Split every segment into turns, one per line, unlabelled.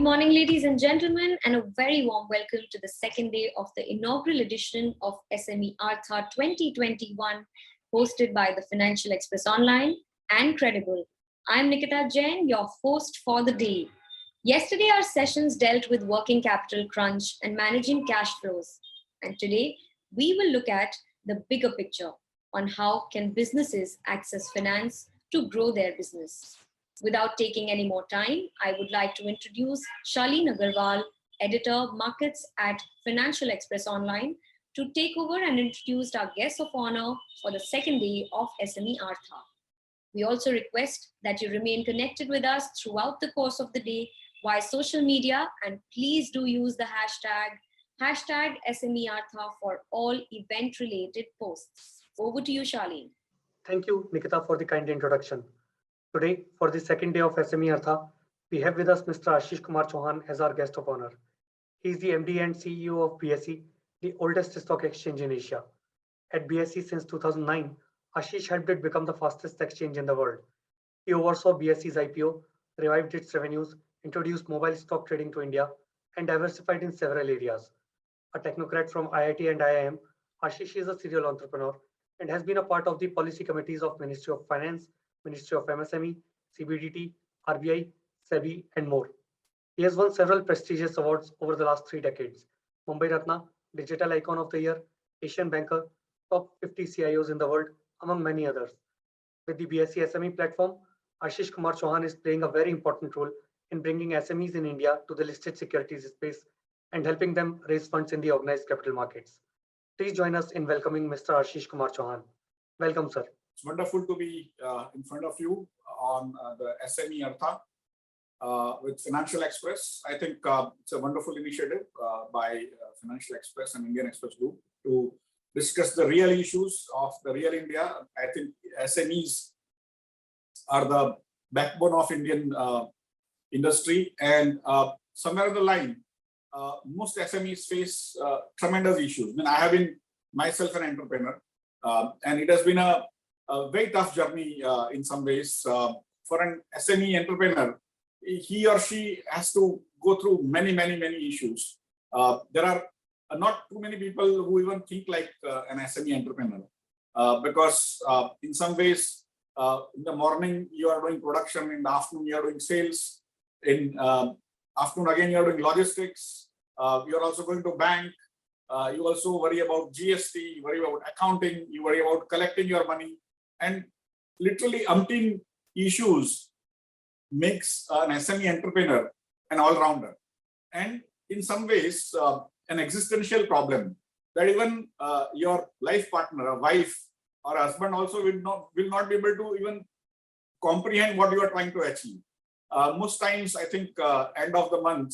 Good morning, ladies and gentlemen, and a very warm welcome to the second day of the inaugural edition of SME Artha 2021, hosted by the Financial Express Online and Credible. I'm Nikita Jain, your host for the day. Yesterday, our sessions dealt with working capital crunch and managing cash flows. And today, we will look at the bigger picture on how can businesses access finance to grow their business. Without taking any more time, I would like to introduce Shaleen Agarwal, Editor Markets at Financial Express Online, to take over and introduce our guest of honor for the second day of SME Artha. We also request that you remain connected with us throughout the course of the day via social media, and please do use the hashtag SME Artha for all event-related posts. Over to you, Shaleen.
Thank you, Nikita, for the kind introduction. Today, for the second day of SME Artha, we have with us Mr. Ashish Kumar Chauhan as our guest of honor. He is the MD and CEO of BSE, the oldest stock exchange in Asia. At BSE since 2009, Ashish helped it become the fastest exchange in the world. He oversaw BSE's IPO, revived its revenues, introduced mobile stock trading to India, and diversified in several areas. A technocrat from IIT and IIM, Ashish is a serial entrepreneur and has been a part of the policy committees of Ministry of Finance, Ministry of MSME, CBDT, RBI, SEBI, and more. He has won several prestigious awards over the last 3 decades. Mumbai Ratna, Digital Icon of the Year, Asian Banker, Top 50 CIOs in the world, among many others. With the BSE SME platform, Ashish Kumar Chauhan is playing a very important role in bringing SMEs in India to the listed securities space and helping them raise funds in the organized capital markets. Please join us in welcoming Mr. Ashish Kumar Chauhan. Welcome, sir.
It's wonderful to be in front of you on the SME Artha with Financial Express. I think it's a wonderful initiative by Financial Express and Indian Express Group to discuss the real issues of the real India. I think SMEs are the backbone of Indian industry, and somewhere on the line, most SMEs face tremendous issues. I mean, I have been myself an entrepreneur, and it has been a very tough journey in some ways. For an SME entrepreneur, he or she has to go through many issues. There are not too many people who even think like an SME entrepreneur, because in some ways, in the morning you are doing production, in the afternoon you are doing sales, in afternoon again you are doing logistics, you are also going to bank, you also worry about GST, you worry about accounting, you worry about collecting your money, and literally umpteen issues makes an SME entrepreneur an all-rounder, and in some ways an existential problem that even your life partner, a wife or a husband also will not be able to even comprehend what you are trying to achieve. Most times, I think end of the month,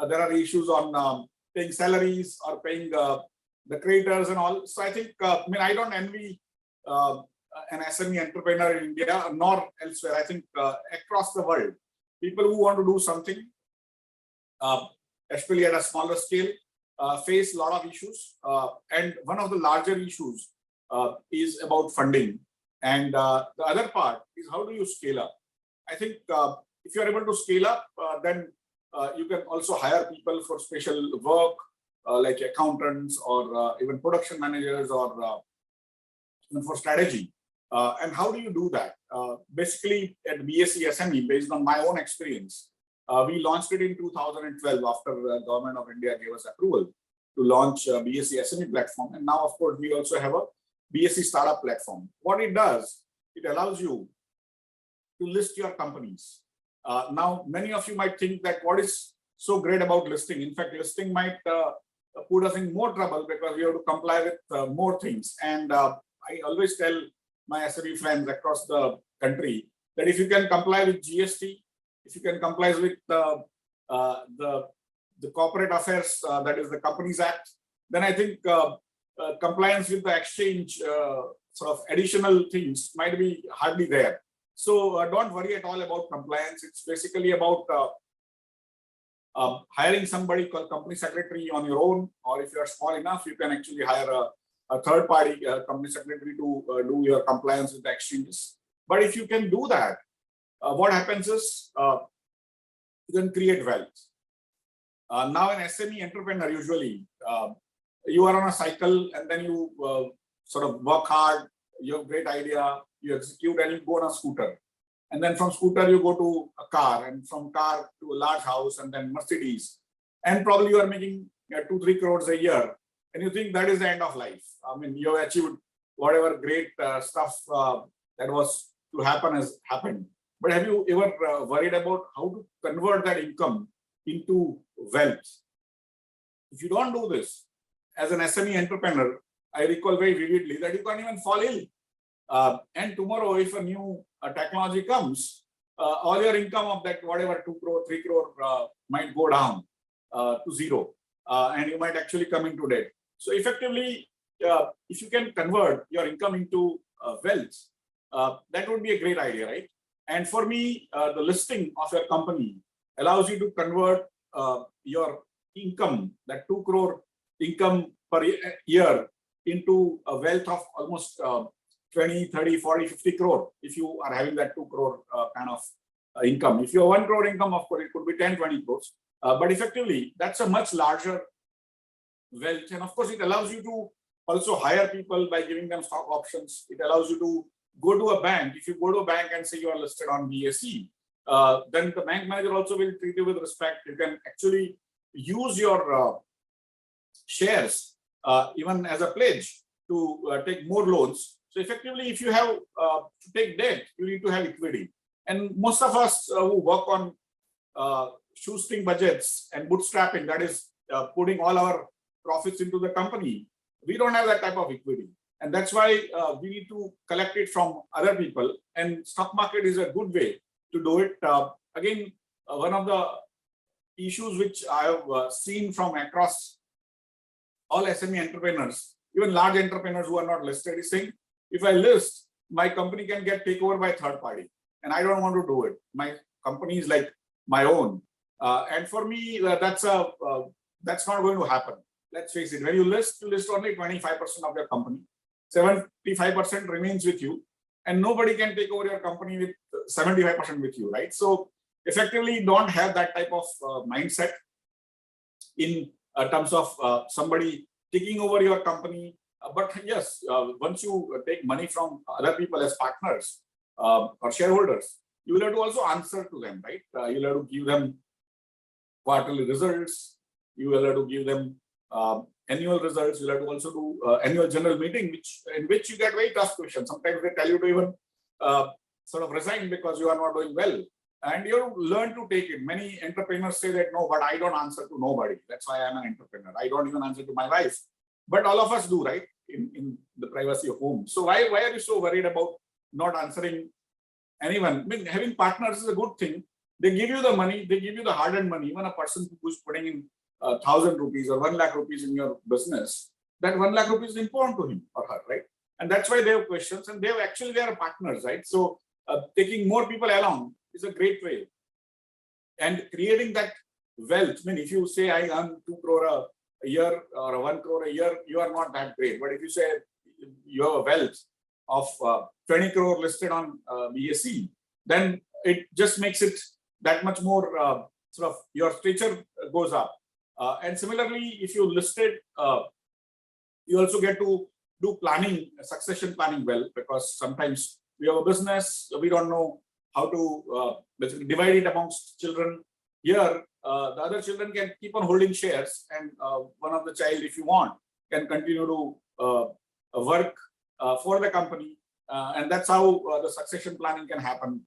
there are issues on paying salaries or paying the creditors and all. So I think, I mean, I don't envy an SME entrepreneur in India nor elsewhere. I think across the world, people who want to do something, especially at a smaller scale, face a lot of issues. And one of the larger issues is about funding. And the other part is, how do you scale up? I think if you are able to scale up, then you can also hire people for special work, like accountants or even production managers, or even for strategy. And how do you do that? Basically, at BSE SME, based on my own experience, we launched it in 2012 after the Government of India gave us approval to launch BSE SME platform. And now, of course, we also have a BSE startup platform. What it does, it allows you to list your companies. Now, many of you might think that what is so great about listing? In fact, listing might put us in more trouble because we have to comply with more things. And I always tell my SME friends across the country that if you can comply with GST, if you can comply with the corporate affairs, that is the Companies Act, then I think compliance with the exchange sort of additional things might be hardly there. So don't worry at all about compliance. It's basically about hiring somebody called company secretary on your own, or if you are small enough, you can actually hire a third-party company secretary to do your compliance with the exchanges. But if you can do that, what happens is you can create wealth. Now an SME entrepreneur, usually you are on a cycle and then you sort of work hard, you have a great idea, you execute and you go on a scooter. And then from scooter, you go to a car, and from car to a large house, and then Mercedes. And probably you are making 2-3 crores a year. And you think that is the end of life. I mean, you have achieved whatever great stuff that was to happen has happened. But have you ever worried about how to convert that income into wealth? If you don't do this, as an SME entrepreneur, I recall very vividly that you can't even fall ill. And tomorrow, if a new technology comes, all your income of that, whatever 2 crore, 3 crore might go down to zero. And you might actually come into debt. So effectively, if you can convert your income into wealth, that would be a great idea, right? And for me, the listing of your company allows you to convert your income, that 2 crore income per year, into a wealth of almost 20, 30, 40, 50 crore if you are having that 2 crore kind of income. If you have 1 crore income, of course, it could be 10, 20 crores. But effectively, that's a much larger wealth. And of course, it allows you to also hire people by giving them stock options. It allows you to go to a bank. If you go to a bank and say you are listed on BSE, then the bank manager also will treat you with respect. You can actually use your shares even as a pledge to take more loans. So effectively, if you have to take debt, you need to have equity. And most of us who work on shoestring budgets and bootstrapping, that is putting all our profits into the company, we don't have that type of equity. And that's why we need to collect it from other people. And stock market is a good way to do it. Again, one of the issues which I have seen from across all SME entrepreneurs, even large entrepreneurs who are not listed, is saying, if I list, my company can get taken over by third party. And I don't want to do it. My company is like my own. And for me, that's not going to happen. Let's face it, when you list only 25% of your company. 75% remains with you, and nobody can take over your company with 75% with you, right? So effectively, don't have that type of mindset in terms of somebody taking over your company. But yes, once you take money from other people as partners or shareholders, you will have to also answer to them, right? You will have to give them quarterly results. You will have to give them annual results. You'll have to also do annual general meeting, in which you get very tough questions. Sometimes they tell you to even sort of resign because you are not doing well. And you learn to take it. Many entrepreneurs say that, no, but I don't answer to nobody. That's why I'm an entrepreneur. I don't even answer to my wife. But all of us do, right? In the privacy of home. So why are you so worried about not answering anyone? I mean, having partners is a good thing. They give you the money. They give you the hard-earned money. Even a person who is putting in 1,000 rupees or 1 lakh rupees in your business, that 1 lakh rupees is important to him or her, right? And that's why they have questions, and they are partners, right? So taking more people along is a great way. And creating that wealth, I mean, if you say I earn 2 crore a year or 1 crore a year, you are not that great. But if you say you have a wealth of 20 crore listed on BSE, then it just makes it that much more sort of your stature goes up. And similarly, if you listed, you also get to do planning, succession planning well, because sometimes we have a business, we don't know how to basically divide it amongst children. Here, the other children can keep on holding shares, and one of the child, if you want, can continue to work for the company. And that's how the succession planning can happen.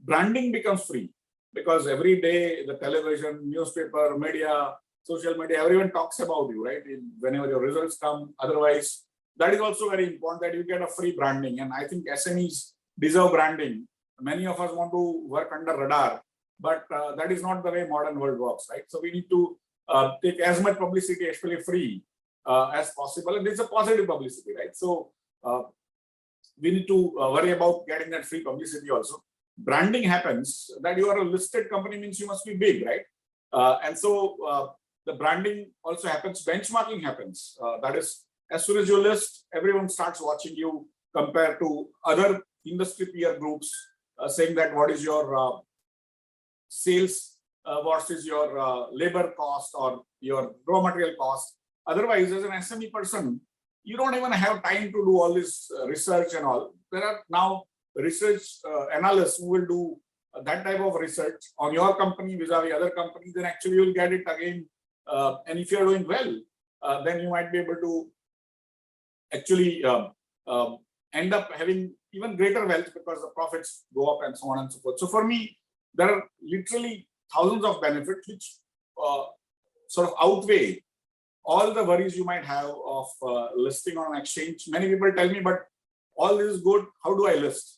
Branding becomes free because every day the television, newspaper, media, social media, everyone talks about you, right? Whenever your results come, otherwise, that is also very important that you get a free branding. And I think SMEs deserve branding. Many of us want to work under radar, but that is not the way modern world works, right? So we need to take as much publicity, especially free, as possible. And it's a positive publicity, right? So we need to worry about getting that free publicity also. Branding happens, that you are a listed company means you must be big, right? And so the branding also happens, benchmarking happens. That is, as soon as you list, everyone starts watching you compared to other industry peer groups, saying that what is your sales versus your labor cost or your raw material cost. Otherwise, as an SME person, you don't even have time to do all this research and all. There are now research analysts who will do that type of research on your company vis-a-vis other companies, then actually you'll get it again. And if you're doing well, then you might be able to actually end up having even greater wealth because the profits go up and so on and so forth. So for me, there are literally thousands of benefits which sort of outweigh all the worries you might have of listing on an exchange. Many people tell me, but all this is good, how do I list?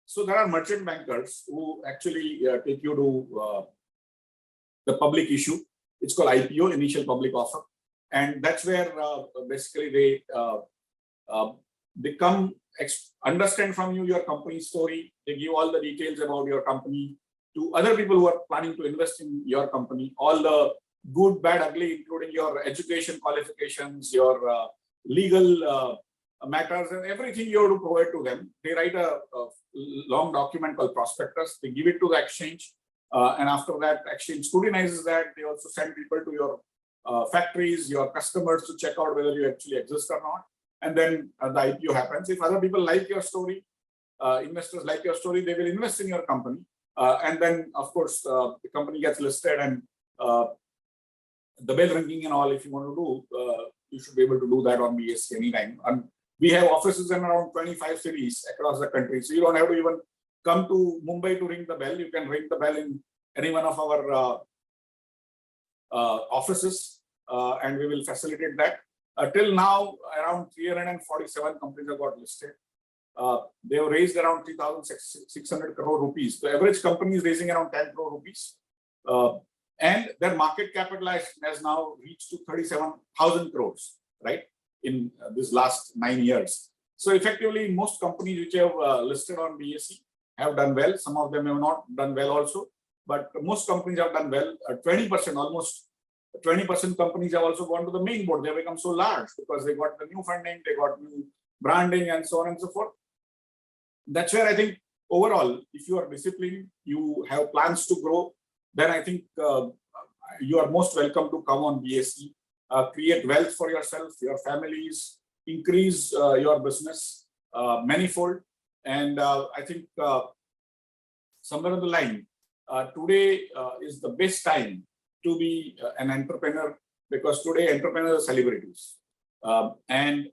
So there are merchant bankers who actually take you to the public issue. It's called IPO, initial public offer. And that's where basically they come understand from you your company story. They give all the details about your company to other people who are planning to invest in your company, all the good, bad, ugly, including your education qualifications, your legal matters, and everything you have to provide to them. They write a long document called prospectus. They give it to the exchange. And after that, exchange scrutinizes that. They also send people to your factories, your customers to check out whether you actually exist or not. And then the IPO happens. If other people like your story, investors like your story, they will invest in your company. And then, of course, the company gets listed and the bell ringing and all, if you want to do, you should be able to do that on BSE anytime. And we have offices in around 25 cities across the country. So you don't have to even come to Mumbai to ring the bell. You can ring the bell in any one of our offices and we will facilitate that. Till now, around 347 companies have got listed. They have raised around 3,600 crore rupees. The average company is raising around 10 crore rupees. And their market capitalization has now reached to 37,000 crores, right, in this last 9 years. So effectively, most companies which have listed on BSE have done well. Some of them have not done well also, but most companies have done well. 20%, almost 20% companies have also gone to the main board. They have become so large because they got the new funding, they got new branding and so on and so forth. That's where I think overall, if you are disciplined, you have plans to grow, then I think you are most welcome to come on BSE, create wealth for yourself, your families, increase your business manifold. And I think somewhere on the line, today is the best time to be an entrepreneur, because today entrepreneurs are celebrities. And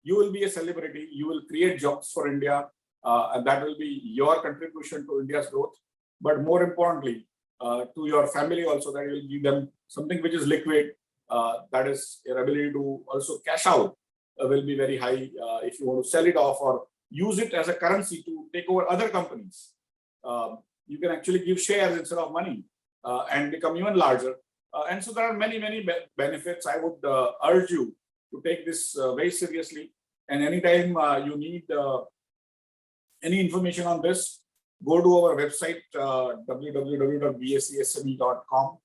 you will be a celebrity, you will create jobs for India, and that will be your contribution to India's growth. But more importantly, to your family also, that will give them something which is liquid, that is your ability to also cash out will be very high if you want to sell it off or use it as a currency to take over other companies. You can actually give shares instead of money and become even larger. And so there are many, many benefits. I would urge you to take this very seriously. And anytime you need any information on this, go to our website, www.bsesme.com,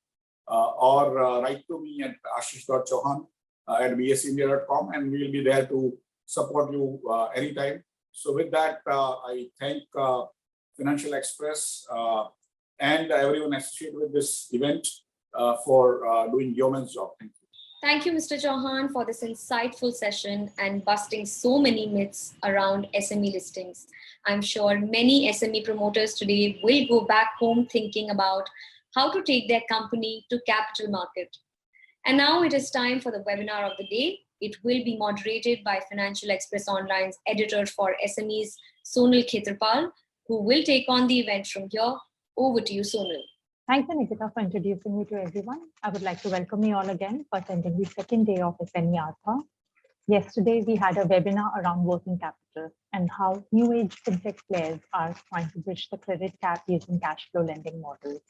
or write to me at ashish.chauhan@bseindia.com, and we will be there to support you anytime. So with that, I thank Financial Express and everyone associated with this event for doing yeoman's job. Thank you.
Thank you, Mr. Chauhan, for this insightful session and busting so many myths around SME listings. I'm sure many SME promoters today will go back home thinking about how to take their company to capital market. And now it is time for the webinar of the day. It will be moderated by Financial Express Online's editor for SMEs, Sonal Khetarpal, who will take on the event from here. Over to you, Sonal.
Thank you, Nikita, for introducing me to everyone. I would like to welcome you all again for attending the second day of SME Artha. Yesterday, we had a webinar around working capital and how new age fintech players are trying to bridge the credit gap using cash flow lending models.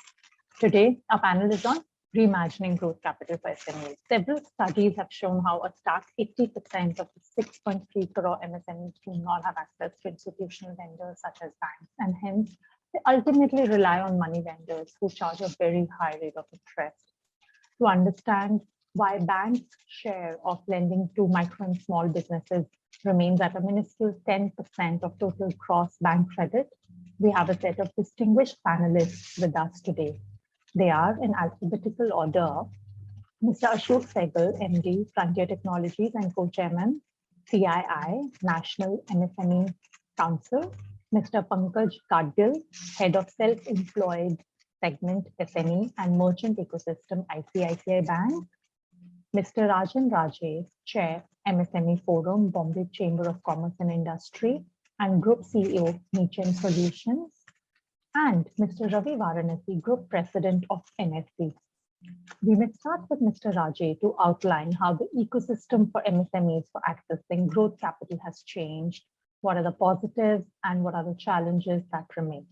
Today, our panel is on reimagining growth capital for SMEs. Several studies have shown how a stark 80% of the 6.3 crore MSMEs do not have access to institutional vendors such as banks, and hence they ultimately rely on money vendors who charge a very high rate of interest. To understand why banks' share of lending to micro and small businesses remains at a minuscule 10% of total cross-bank credit, we have a set of distinguished panelists with us today. They are in alphabetical order: Mr. Ashok Sehgal, MD, Frontier Technologies and Co-Chairman, CII, National MSME Council; Mr. Pankaj Kadgil, Head of Self-Employed Segment SME and Merchant Ecosystem, ICICI Bank; Mr. Rajan Raje, Chair, MSME Forum, Bombay Chamber of Commerce and Industry, and Group CEO, Nichen Solutions; and Mr. Ravi Varanasi, Group President of NSC. We may start with Mr. Raje to outline how the ecosystem for MSMEs for accessing growth capital has changed, what are the positives and what are the challenges that remain.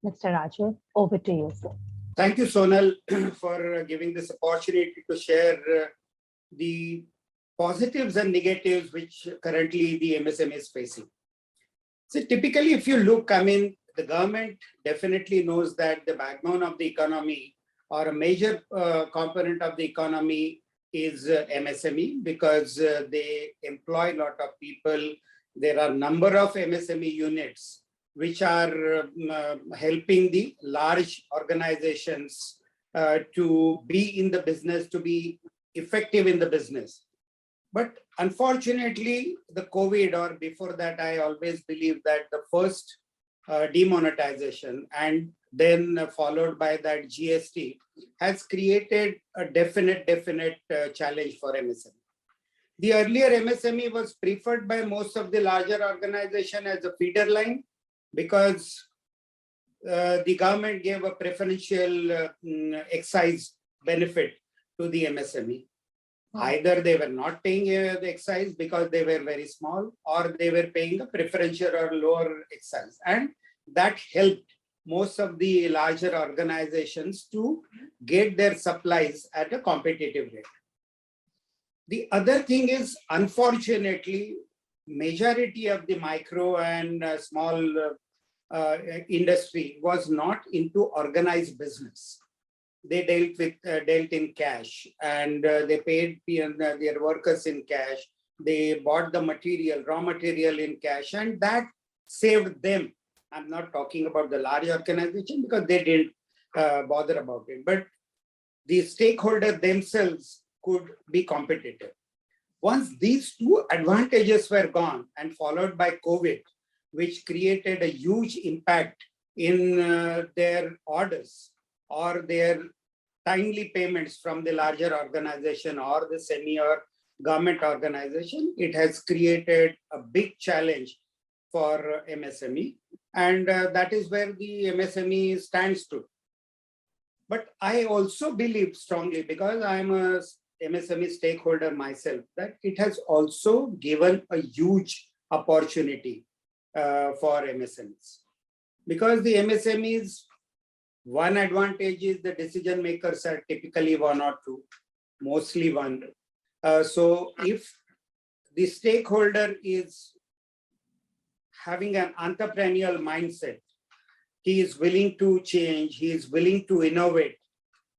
Mr. Raje, over to you, sir.
Thank you, Sonal, for giving this opportunity to share the positives and negatives which currently the MSME is facing. So typically, if you look, the government definitely knows that the backbone of the economy or a major component of the economy is MSME, because they employ a lot of people. There are a number of MSME units which are helping the large organizations to be in the business, to be effective in the business. But unfortunately, the COVID, or before that, I always believe that the first demonetization and then followed by that GST has created a definite challenge for MSME. The earlier MSME was preferred by most of the larger organizations as a feeder line, because the government gave a preferential excise benefit to the MSME. Either they were not paying the excise because they were very small, or they were paying a preferential or lower excise. And that helped most of the larger organizations to get their supplies at a competitive rate. The other thing is, unfortunately, majority of the micro and small industry was not into organized business. They dealt in cash, and they paid their workers in cash. They bought the material, raw material in cash, and that saved them. I'm not talking about the large organization because they didn't bother about it, but the stakeholders themselves could be competitive. Once these two advantages were gone and followed by COVID, which created a huge impact in their orders or their timely payments from the larger organization or the semi or government organization, it has created a big challenge for MSME. And that is where the MSME stands to. But I also believe strongly, because I'm a MSME stakeholder myself, that it has also given a huge opportunity for MSMEs. Because the MSMEs, one advantage is the decision makers are typically one or two, mostly one. So if the stakeholder is having an entrepreneurial mindset, he is willing to change, he is willing to innovate,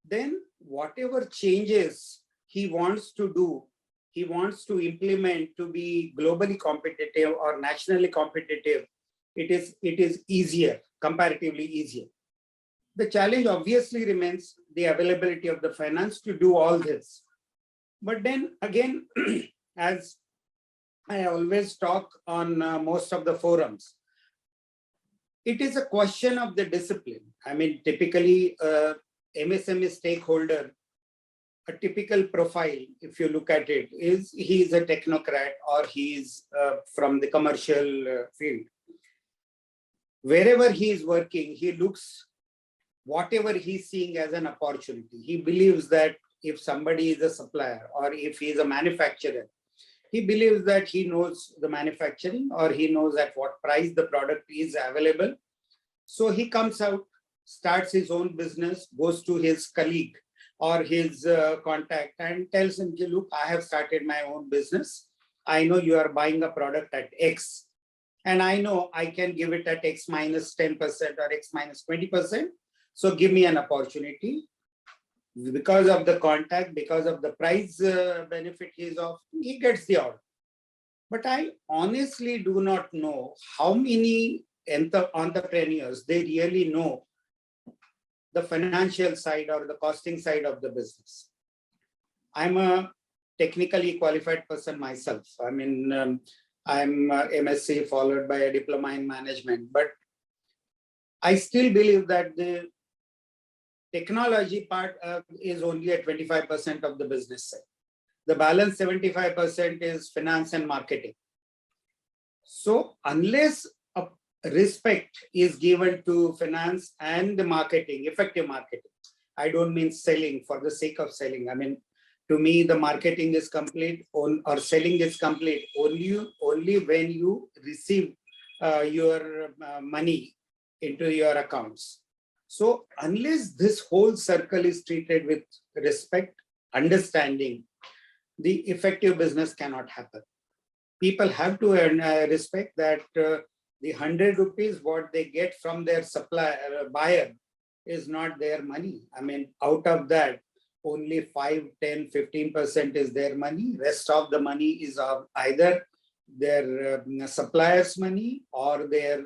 then whatever changes he wants to do, he wants to implement to be globally competitive or nationally competitive, it is easier, comparatively easier. The challenge obviously remains the availability of the finance to do all this. But then again, as I always talk on most of the forums, it is a question of the discipline. I mean, typically, MSME stakeholder, a typical profile, if you look at it, is he is a technocrat or he is from the commercial field. Wherever he is working, he looks whatever he's seeing as an opportunity. He believes that if somebody is a supplier or if he is a manufacturer, he believes that he knows the manufacturing or he knows at what price the product is available. So he comes out, starts his own business, goes to his colleague or his contact and tells him, look, I have started my own business. I know you are buying a product at X, and I know I can give it at X minus 10% or X minus 20%. So give me an opportunity. Because of the contact, because of the price benefit he gets the order. But I honestly do not know how many entrepreneurs they really know the financial side or the costing side of the business. I'm a technically qualified person myself. I mean, I'm a MSc followed by a diploma in management, but I still believe that the technology part is only at 25% of the business side. The balance 75% is finance and marketing. So unless a respect is given to finance and the marketing, effective marketing, I don't mean selling for the sake of selling. I mean, to me, the marketing is complete or selling is complete only when you receive your money into your accounts. So unless this whole circle is treated with respect, understanding, the effective business cannot happen. People have to respect that the 100 rupees what they get from their buyer is not their money. I mean, out of that, only 5, 10, 15% is their money. Rest of the money is either their supplier's money or their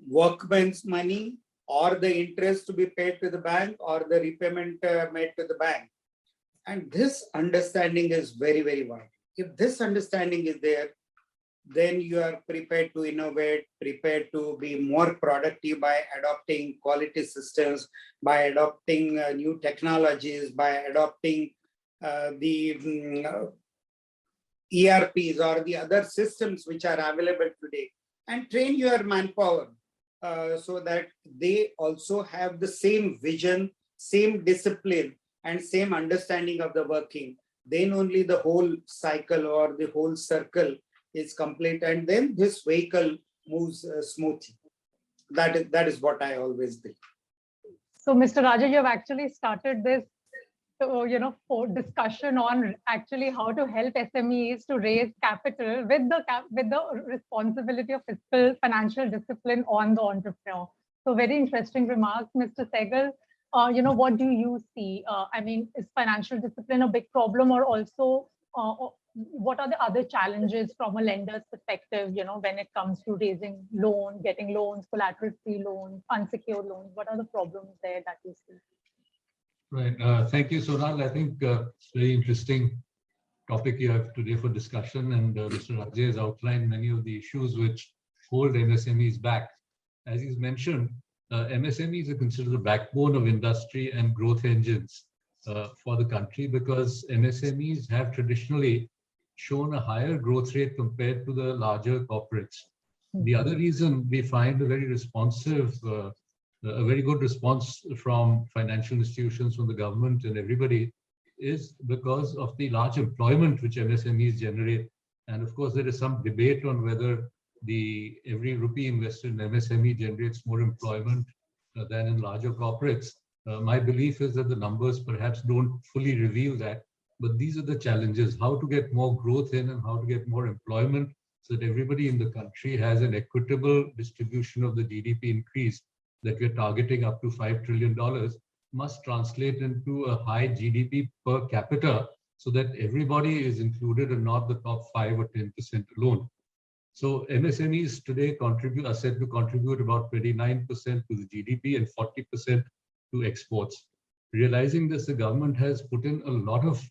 workman's money, or the interest to be paid to the bank, or the repayment made to the bank. And this understanding is very, very vital. If this understanding is there, then you are prepared to innovate, prepared to be more productive by adopting quality systems, by adopting new technologies, by adopting the ERPs or the other systems which are available today, and train your manpower so that they also have the same vision, same discipline, and same understanding of the working. Then only the whole cycle or the whole circle is complete, and then this vehicle moves smoothly. That is what I always believe.
So, Mr. Raja, you have actually started this, for discussion on actually how to help SMEs to raise capital with the responsibility of fiscal financial discipline on the entrepreneur. So, very interesting remarks, Mr. Sehgal. What do you see? I mean, is financial discipline a big problem, or also what are the other challenges from a lender's perspective, when it comes to raising loans, getting loans, collateral-free loans, unsecured loans? What are the problems there that you see?
Right. Thank you, Sonal. I think it's a very interesting topic you have today for discussion, and Mr. Raja has outlined many of the issues which hold MSMEs back. As he's mentioned, MSMEs are considered the backbone of industry and growth engines for the country, because MSMEs have traditionally shown a higher growth rate compared to the larger corporates. The other reason we find a very good response from financial institutions, from the government and everybody, is because of the large employment which MSMEs generate. And of course, there is some debate on whether every rupee invested in MSME generates more employment than in larger corporates. My belief is that the numbers perhaps don't fully reveal that, but these are the challenges: how to get more growth in and how to get more employment so that everybody in the country has an equitable distribution of the GDP increase that we're targeting up to $5 trillion, must translate into a high GDP per capita so that everybody is included and not the top 5 or 10% alone. So MSMEs today are said to contribute about 29% to the GDP and 40% to exports. Realizing this, the government has put in a lot of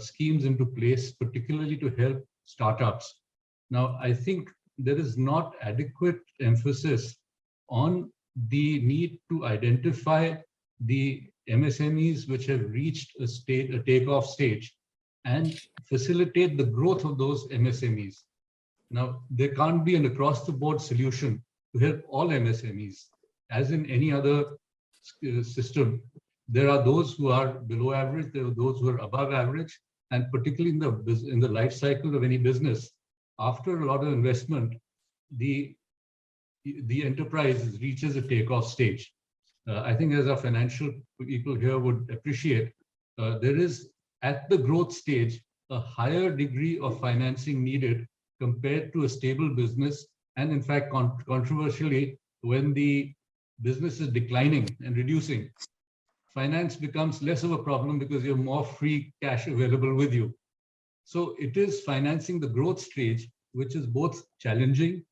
schemes into place, particularly to help startups. Now, I think there is not adequate emphasis on the need to identify the MSMEs which have reached a takeoff stage and facilitate the growth of those MSMEs. Now, there can't be an across-the-board solution to help all MSMEs. As in any other system, there are those who are below average, there are those who are above average, and particularly in the life cycle of any business, after a lot of investment, the enterprise reaches a takeoff stage. I think, as our financial people here would appreciate, there is at the growth stage a higher degree of financing needed compared to a stable business. And in fact, controversially, when the business is declining and reducing, finance becomes less of a problem because you have more free cash available with you. So it is financing the growth stage which is both challenging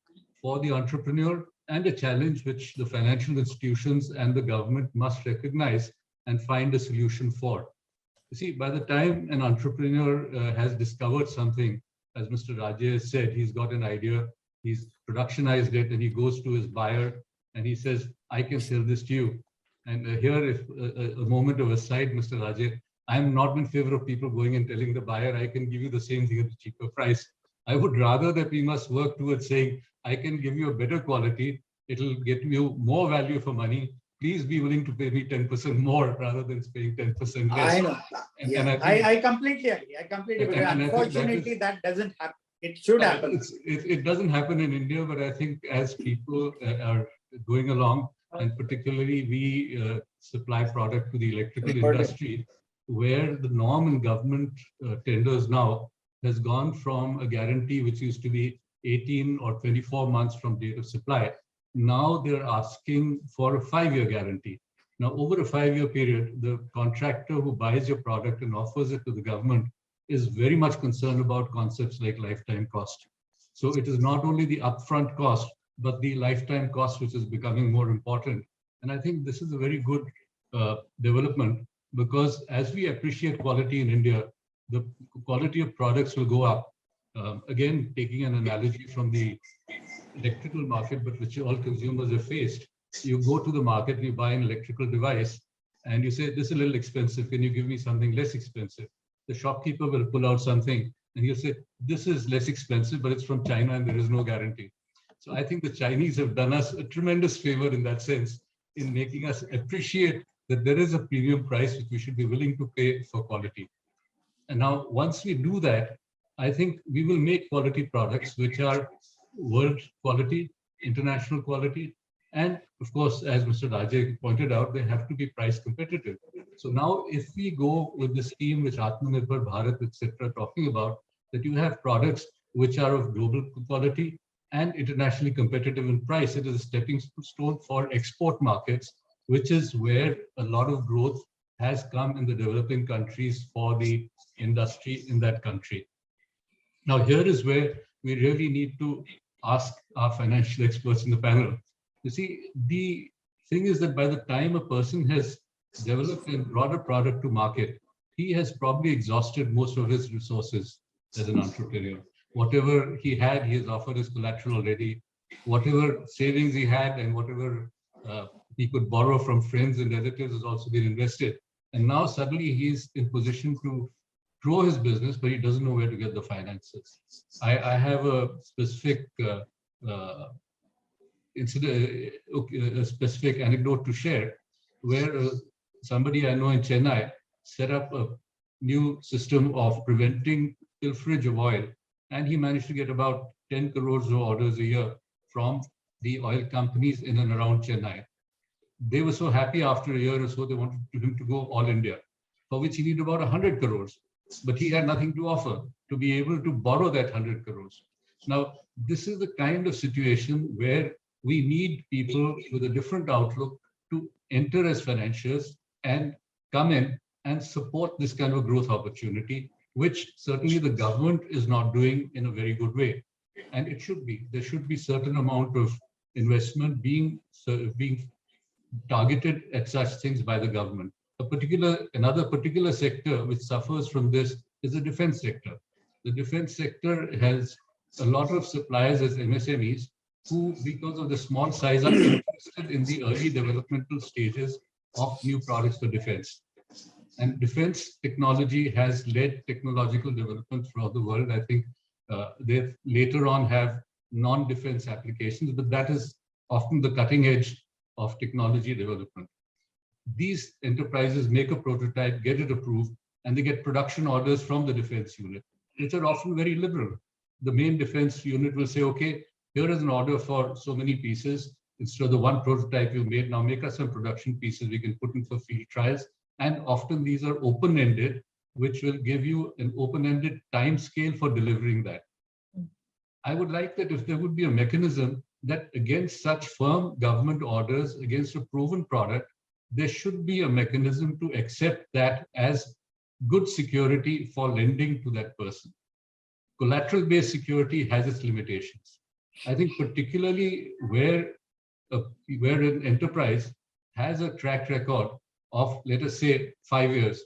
for the entrepreneur and a challenge which the financial institutions and the government must recognize and find a solution for. You see, by the time an entrepreneur has discovered something, as Mr. Rajesh said, he's got an idea, he's productionized it, and he goes to his buyer and he says, I can sell this to you. And here, if a moment of aside, Mr. Rajesh, I'm not in favor of people going and telling the buyer, I can give you the same thing at a cheaper price. I would rather that we must work towards saying, I can give you a better quality, it'll get you more value for money. Please be willing to pay me 10% more rather than paying 10% less.
I know.
And,
Yeah,
and
I completely agree. I completely agree.
and I think
Unfortunately, that doesn't happen. It should happen.
It doesn't happen in India, but I think as people are going along, and particularly we supply product to the electrical industry, where the norm in government tenders now has gone from a guarantee which used to be 18 or 24 months from date of supply. Now they're asking for a 5-year guarantee. Now, over a 5-year period, the contractor who buys your product and offers it to the government is very much concerned about concepts like lifetime cost. So it is not only the upfront cost, but the lifetime cost, which is becoming more important. And I think this is a very good development, because as we appreciate quality in India, the quality of products will go up. Again, taking an analogy from the electrical market, but which all consumers have faced, you go to the market and you buy an electrical device and you say, this is a little expensive, can you give me something less expensive? The shopkeeper will pull out something and he'll say, this is less expensive, but it's from China and there is no guarantee. So I think the Chinese have done us a tremendous favor in that sense, in making us appreciate that there is a premium price which we should be willing to pay for quality. And now, once we do that, I think we will make quality products which are world quality, international quality, and of course, as Mr. Rajesh pointed out, they have to be price competitive. So now, if we go with the scheme which Atmanirbhar Bharat, etc., talking about, that you have products which are of global quality and internationally competitive in price, it is a stepping stone for export markets, which is where a lot of growth has come in the developing countries for the industry in that country. Now, here is where we really need to ask our financial experts in the panel. You see, the thing is that by the time a person has developed and brought a product to market, he has probably exhausted most of his resources as an entrepreneur. Whatever he had, he has offered his collateral already. Whatever savings he had and whatever he could borrow from friends and relatives has also been invested. And now suddenly he's in position to grow his business, but he doesn't know where to get the finances. I have a specific incident, a specific anecdote to share, where somebody I know in Chennai set up a new system of preventing pilferage of oil, and he managed to get about 10 crores of orders a year from the oil companies in and around Chennai. They were so happy after a year or so, they wanted him to go all India, for which he needed about 100 crores. But he had nothing to offer to be able to borrow that 100 crores. Now, this is the kind of situation where we need people with a different outlook to enter as financiers and come in and support this kind of growth opportunity, which certainly the government is not doing in a very good way. And it should be. There should be certain amount of investment being targeted at such things by the government. Another particular sector which suffers from this is the defense sector. The defense sector has a lot of suppliers as MSMEs who, because of the small size, are interested in the early developmental stages of new products for defense. And defense technology has led technological development throughout the world. I think they later on have non-defense applications, but that is often the cutting edge of technology development. These enterprises make a prototype, get it approved, and they get production orders from the defense unit, which are often very liberal. The main defense unit will say, okay, here is an order for so many pieces. Instead of the one prototype you made, now make us some production pieces we can put in for field trials. And often these are open-ended, which will give you an open-ended time scale for delivering that. I would like that if there would be a mechanism that against such firm government orders, against a proven product, there should be a mechanism to accept that as good security for lending to that person. Collateral-based security has its limitations. I think particularly where where an enterprise has a track record of, let us say, 5 years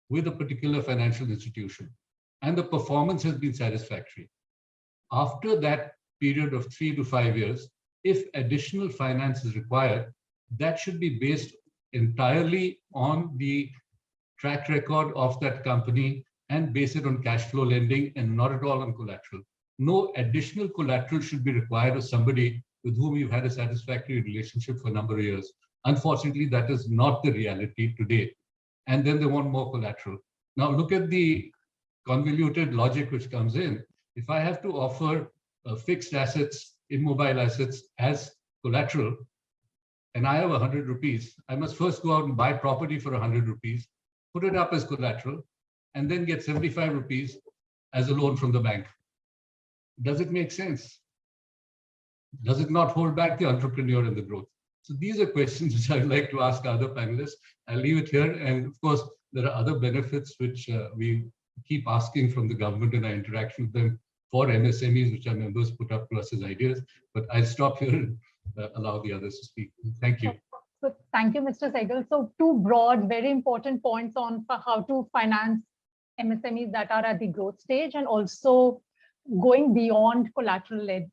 with a particular financial institution, and the performance has been satisfactory. After that period of 3 to 5 years, if additional finance is required, that should be based entirely on the track record of that company and base it on cash flow lending and not at all on collateral. No additional collateral should be required of somebody with whom you've had a satisfactory relationship for a number of years. Unfortunately, that is not the reality today. And then they want more collateral. Now look at the convoluted logic which comes in. If I have to offer fixed assets, immobile assets as collateral, and I have 100 rupees, I must first go out and buy property for 100 rupees, put it up as collateral, and then get 75 rupees as a loan from the bank. Does it make sense? Does it not hold back the entrepreneur and the growth? So these are questions which I'd like to ask other panelists. I'll leave it here. And of course, there are other benefits which we keep asking from the government in our interaction with them for MSMEs, which our members put up to us as ideas. But I'll stop here and allow the others to speak. Thank you.
So thank you, Mr. Sehgal. So two broad, very important points on how to finance MSMEs that are at the growth stage and also going beyond collateral-led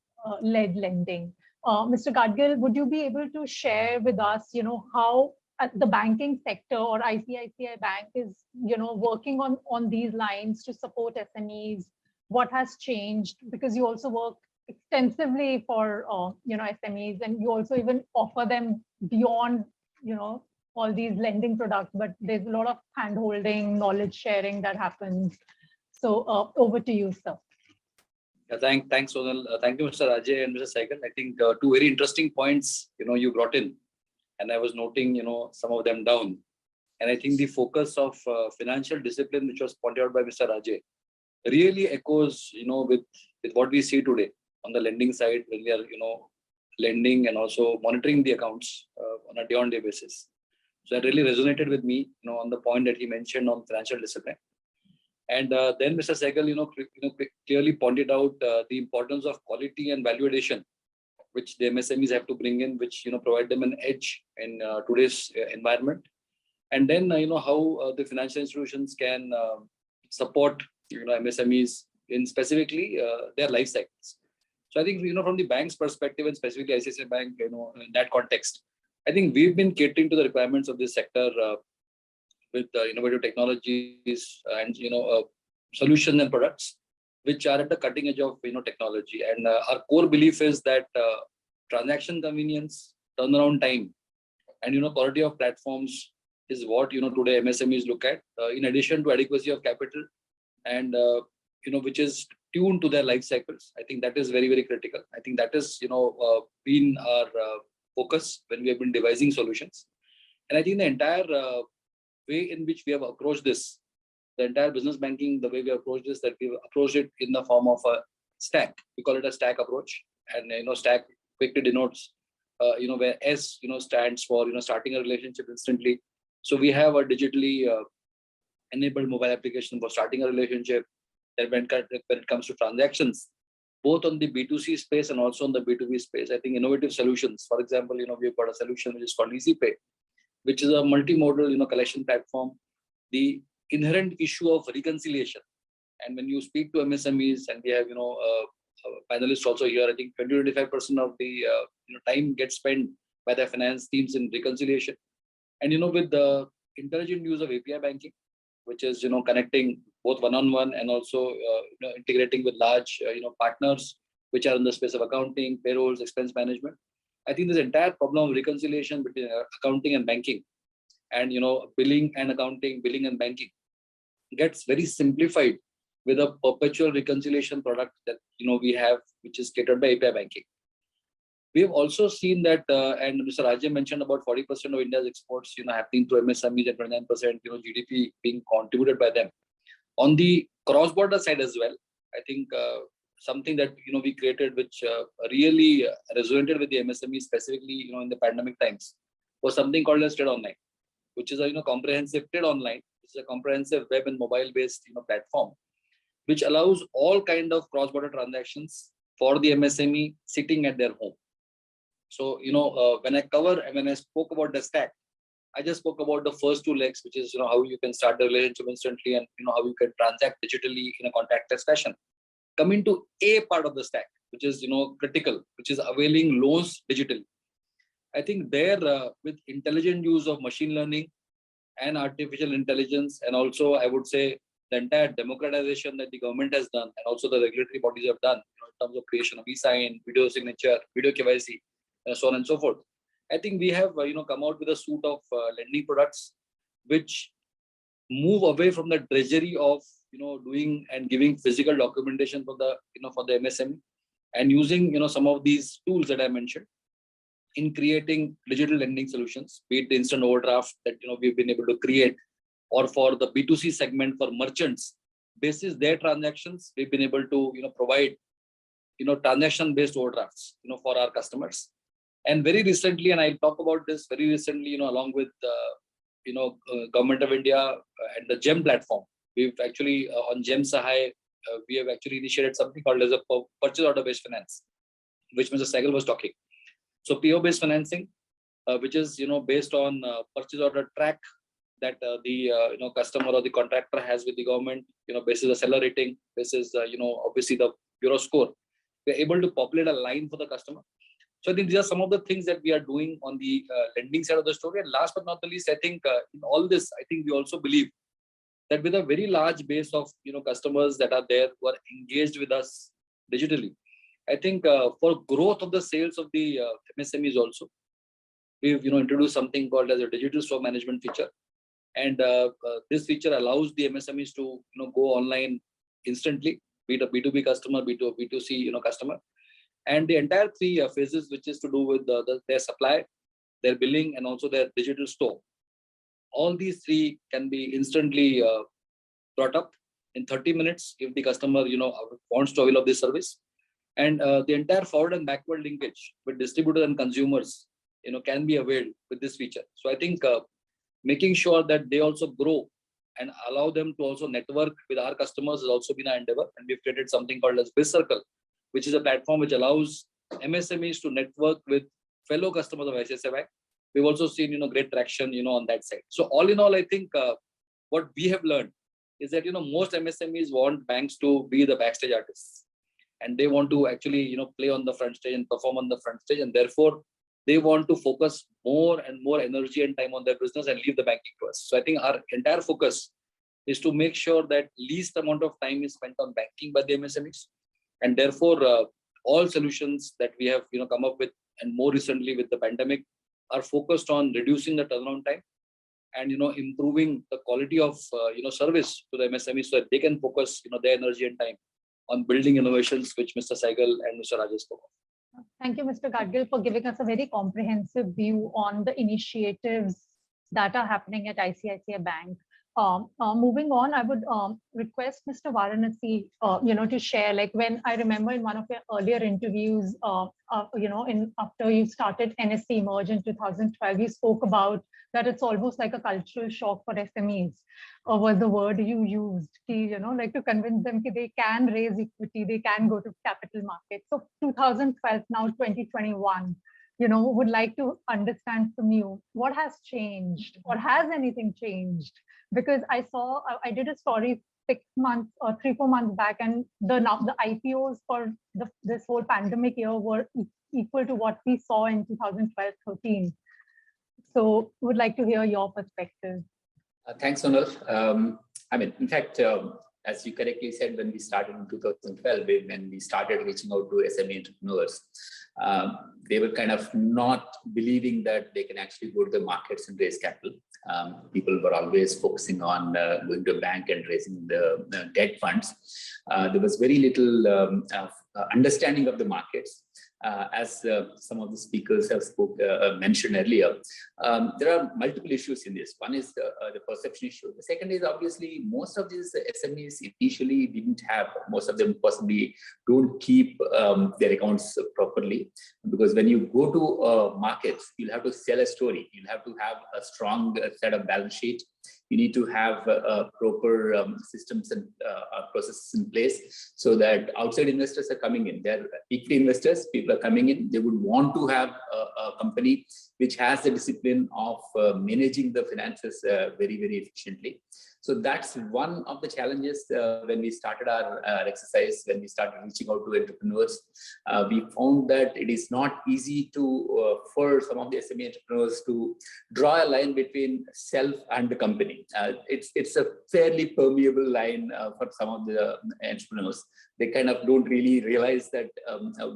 lending. Mr. Gadgil, would you be able to share with us, how the banking sector or ICICI Bank is, working on these lines to support SMEs? What has changed? Because you also work extensively for, SMEs, and you also even offer them beyond, all these lending products, but there's a lot of hand-holding, knowledge sharing that happens. So over to you, sir.
Yeah, thanks, Sonal. Thank you, Mr. Ajay and Mr. Sehgal. I think two very interesting points, you brought in, and I was noting, some of them down. And I think the focus of financial discipline, which was pointed out by Mr. Ajay, really echoes, with what we see today on the lending side when we are, lending and also monitoring the accounts on a day-on-day basis. So that really resonated with me, on the point that he mentioned on financial discipline. And then Mr. Sehgal, clearly pointed out the importance of quality and value addition, which the MSMEs have to bring in, which provide them an edge in today's environment. And then how the financial institutions can support MSMEs in specifically their life cycles. So I think from the bank's perspective and specifically ICICI Bank, in that context, I think we've been catering to the requirements of this sector with innovative technologies and solutions and products which are at the cutting edge of technology. And our core belief is that transaction convenience, turnaround time, and quality of platforms is what today MSMEs look at. In addition to adequacy of capital, and which is tuned to their life cycles. I think that is very, very critical. I think that is been our focus when we have been devising solutions. And I think the entire way in which we have approached this, the entire business banking, the way we approach this, that we've approached it in the form of a stack. We call it a stack approach. And stack quickly denotes, where S stands for starting a relationship instantly. So we have a digitally enabled mobile application for starting a relationship. Then when it comes to transactions, both on the B2C space and also on the B2B space, I think innovative solutions. For example, we've got a solution which is called EasyPay, which is a multimodal collection platform. The inherent issue of reconciliation, and when you speak to MSMEs, and we have panelists also here, I think 20-25% of the time gets spent by the finance teams in reconciliation. And with the intelligent use of API banking, which is connecting both one-on-one and also integrating with large partners which are in the space of accounting, payrolls, expense management. I think this entire problem of reconciliation between accounting and banking, and billing and accounting, billing and banking, gets very simplified with a perpetual reconciliation product that we have, which is catered by API banking. We have also seen that, and Mr. Ajay mentioned about 40% of India's exports, happening through MSMEs and 29%, GDP being contributed by them. On the cross-border side as well, I think something that we created, which really resonated with the MSMEs, specifically in the pandemic times, was something called as Trade Online, which is a comprehensive Trade Online. It's a comprehensive web and mobile-based platform, which allows all kind of cross-border transactions for the MSME sitting at their home. So, when I spoke about the stack, I just spoke about the first two legs, which is, how you can start the relationship instantly and, how you can transact digitally in a contactless fashion. Coming to a part of the stack, which is, critical, which is availing loans digitally. I think there, with intelligent use of machine learning and artificial intelligence, and also I would say the entire democratization that the government has done, and also the regulatory bodies have done, in terms of creation of e-sign, video signature, video KYC, and so on and so forth. I think we have, come out with a suite of lending products which move away from the treasury of, doing and giving physical documentation for the, for the MSME, and using, some of these tools that I mentioned in creating digital lending solutions, be it the instant overdraft that, we've been able to create, or for the B2C segment for merchants, basis their transactions, we've been able to, provide, transaction-based overdrafts, for our customers. And very recently, and I'll talk about this very recently, along with, Government of India and the GEM platform, we've actually, on GEM Sahay, we have actually initiated something called as a purchase order-based finance, which Mr. Sehgal was talking. So PO-based financing, which is, based on purchase order track that the, customer or the contractor has with the government, basis the seller rating, basis, obviously the bureau score, we're able to populate a line for the customer. So I think these are some of the things that we are doing on the lending side of the story. And last but not the least, I think in all this, I think we also believe that with a very large base of, customers that are there who are engaged with us digitally, I think for growth of the sales of the MSMEs also, we've, introduced something called as a digital store management feature. And this feature allows the MSMEs to, go online instantly, be it a B2B customer, B2C, customer. And the entire three phases, which is to do with their supply, their billing, and also their digital store. All these three can be instantly brought up in 30 minutes if the customer, wants to avail of this service. And the entire forward and backward linkage with distributors and consumers, can be availed with this feature. So I think making sure that they also grow and allow them to also network with our customers has also been our endeavor. And we've created something called as BizCircle, which is a platform which allows MSMEs to network with fellow customers of ICICI Bank. We've also seen, great traction, on that side. So all in all, I think what we have learned is that, most MSMEs want banks to be the backstage artists, and they want to actually, play on the front stage and perform on the front stage. And therefore, they want to focus more and more energy and time on their business and leave the banking to us. So I think our entire focus is to make sure that least amount of time is spent on banking by the MSMEs. And therefore, all solutions that we have, come up with, and more recently with the pandemic, are focused on reducing the turnaround time and, improving the quality of, service to the MSMEs so that they can focus, their energy and time on building innovations, which Mr. Sehgal and Mr. Rajesh spoke of.
Thank you, Mr. Gadgil, for giving us a very comprehensive view on the initiatives that are happening at ICICI Bank. Moving on, I would request Mr. Varanasi, to share, like when I remember in one of your earlier interviews, after you started NSE Emerge in 2012, you spoke about that it's almost like a cultural shock for SMEs, was the word you used, like to convince them that they can raise equity, they can go to capital markets. So 2012, now 2021, would like to understand from you, what has changed, or has anything changed? Because I did a story 6 months or 3-4 months back, and the IPOs for this whole pandemic year were equal to what we saw in 2012-13. So would like to hear your perspective.
Thanks, Sonal. In fact, as you correctly said, when we started in 2012, when we started reaching out to SME entrepreneurs, they were kind of not believing that they can actually go to the markets and raise capital. People were always focusing on going to a bank and raising the debt funds. There was very little understanding of the markets. As some of the speakers have mentioned earlier, there are multiple issues in this. One is the perception issue. The second is obviously most of these SMEs initially didn't have, most of them possibly don't keep their accounts properly, because when you go to markets, you'll have to sell a story. You'll have to have a strong set of balance sheet. You need to have proper systems and processes in place so that outside investors are coming in. They're equity investors, people are coming in. They would want to have a company which has the discipline of managing the finances very, very efficiently. So that's one of the challenges when we started our exercise, when we started reaching out to entrepreneurs. We found that it is not easy to for some of the SME entrepreneurs to draw a line between self and the company. It's a fairly permeable line for some of the entrepreneurs. They kind of don't really realize that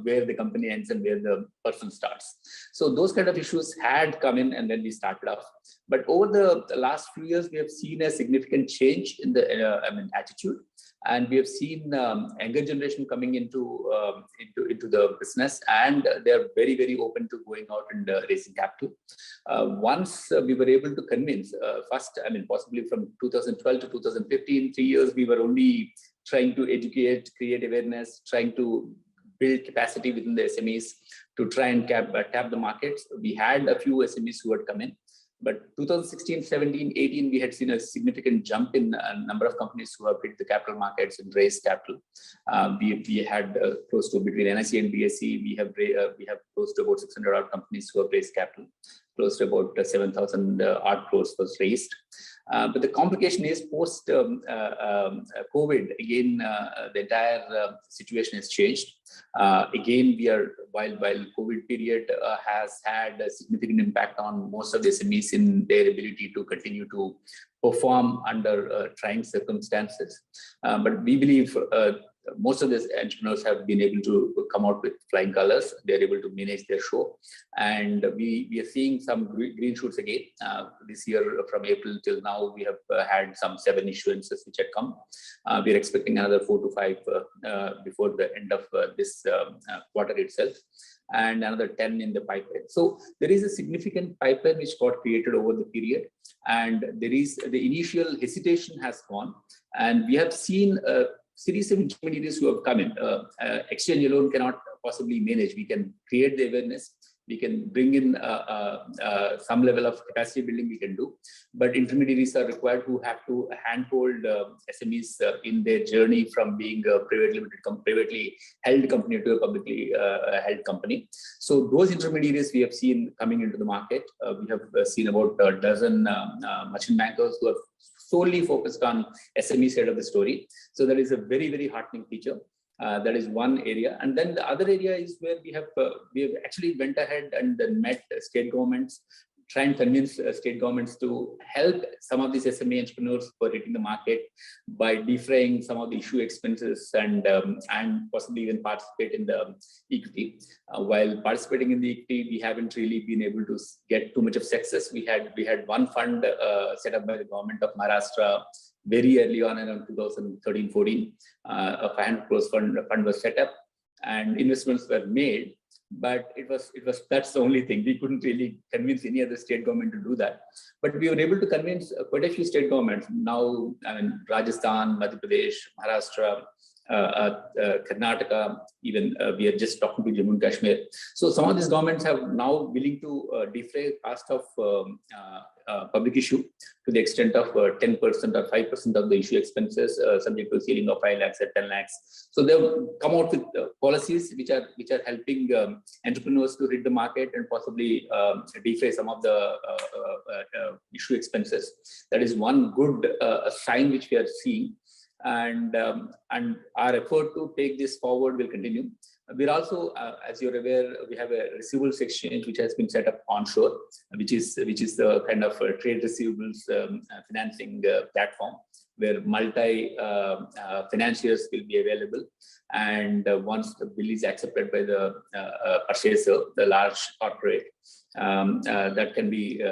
where the company ends and where the person starts. So those kind of issues had come in, and then we started off. But over the last few years, we have seen a significant change in the attitude, and we have seen younger generation coming into the business, and they are very, very open to going out and raising capital. Once we were able to convince, possibly from 2012 to 2015, 3 years, we were only trying to educate, create awareness, trying to build capacity within the SMEs to try and tap the markets. We had a few SMEs who had come in, but 2016, 17, 18, we had seen a significant jump in a number of companies who have hit the capital markets and raised capital. We had close to, between NIC and BSE, we have close to about 600 odd companies who have raised capital. Close to about 7,000 odd crores was raised. But the complication is post COVID, again, the entire situation has changed. Again, while COVID period has had a significant impact on most of the SMEs in their ability to continue to perform under trying circumstances. But we believe most of these entrepreneurs have been able to come out with flying colors. They're able to manage their show. And we are seeing some green shoots again. This year, from April till now, we have had some 7 issuances which had come. We're expecting another 4 to 5 before the end of this quarter itself, and another 10 in the pipeline. So there is a significant pipeline which got created over the period, and there is the initial hesitation has gone, and we have seen a series of intermediaries who have come in. Exchange alone cannot possibly manage. We can create the awareness. We can bring in some level of capacity building we can do, but intermediaries are required who have to handhold SMEs in their journey from being a privately held company to a publicly held company. So those intermediaries we have seen coming into the market. We have seen about a dozen merchant bankers who have solely focused on SME side of the story. So that is a very, very heartening feature. That is one area. And then the other area is where we have actually went ahead and met state governments, try and convince state governments to help some of these SME entrepreneurs who are hitting the market by defraying some of the issue expenses and possibly even participate in the equity. While participating in the equity, we haven't really been able to get too much of success. We had one fund set up by the government of Maharashtra very early on, around 2013-14, a 500 crores fund was set up and investments were made, but that's the only thing. We couldn't really convince any other state government to do that. But we were able to convince quite a few state governments. Now, Rajasthan, Madhya Pradesh, Maharashtra, Karnataka, even we are just talking to Jammu and Kashmir. So some of these governments have now willing to defray cost of public issue to the extent of 10% or 5% of the issue expenses, subject to a ceiling of 5 lakhs at 10 lakhs. So they've come out with policies which are helping entrepreneurs to hit the market and possibly defray some of the issue expenses. That is one good sign which we are seeing. And our effort to take this forward will continue. We're also, as you're aware, we have a receivables exchange which has been set up onshore, which is the kind of trade receivables financing platform where multi financiers will be available. And once the bill is accepted by the purchaser, the large corporate, that can be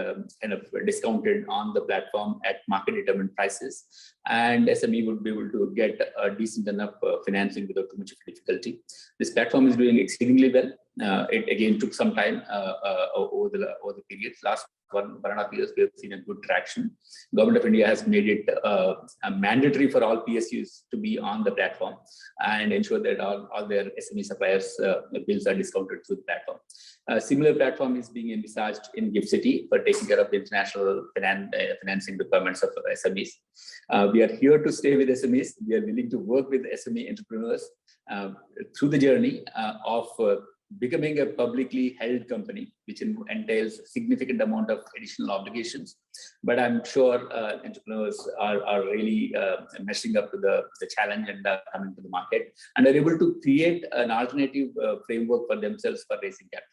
kind of discounted on the platform at market determined prices, and SME would be able to get a decent enough financing without too much of difficulty. This platform is doing exceedingly well. It again took some time over the periods. Last 1.5 years, we have seen a good traction. Government of India has made it mandatory for all PSUs to be on the platform and ensure that all their SME suppliers' bills are discounted through the platform. A similar platform is being envisaged in GIFT City for taking care of the international financing requirements of SMEs. We are here to stay with SMEs. We are willing to work with SME entrepreneurs through the journey of becoming a publicly held company, which entails a significant amount of additional obligations. But I'm sure entrepreneurs are really messing up to the challenge and coming to the market and are able to create an alternative framework for themselves for raising capital.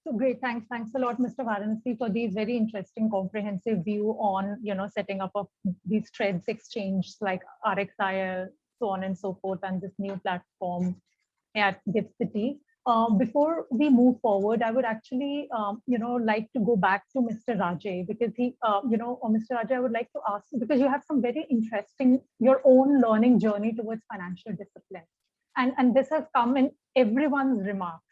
So great, thanks a lot, Mr. Varanasi, for these very interesting, comprehensive view on setting up of these trades exchange like RXIL, so on and so forth, and this new platform at GIFT City. Before we move forward, I would actually, like to go back to Mr. Rajay, because Mr. Rajay, I would like to ask you, because you have some very interesting, your own learning journey towards financial discipline. And this has come in everyone's remarks,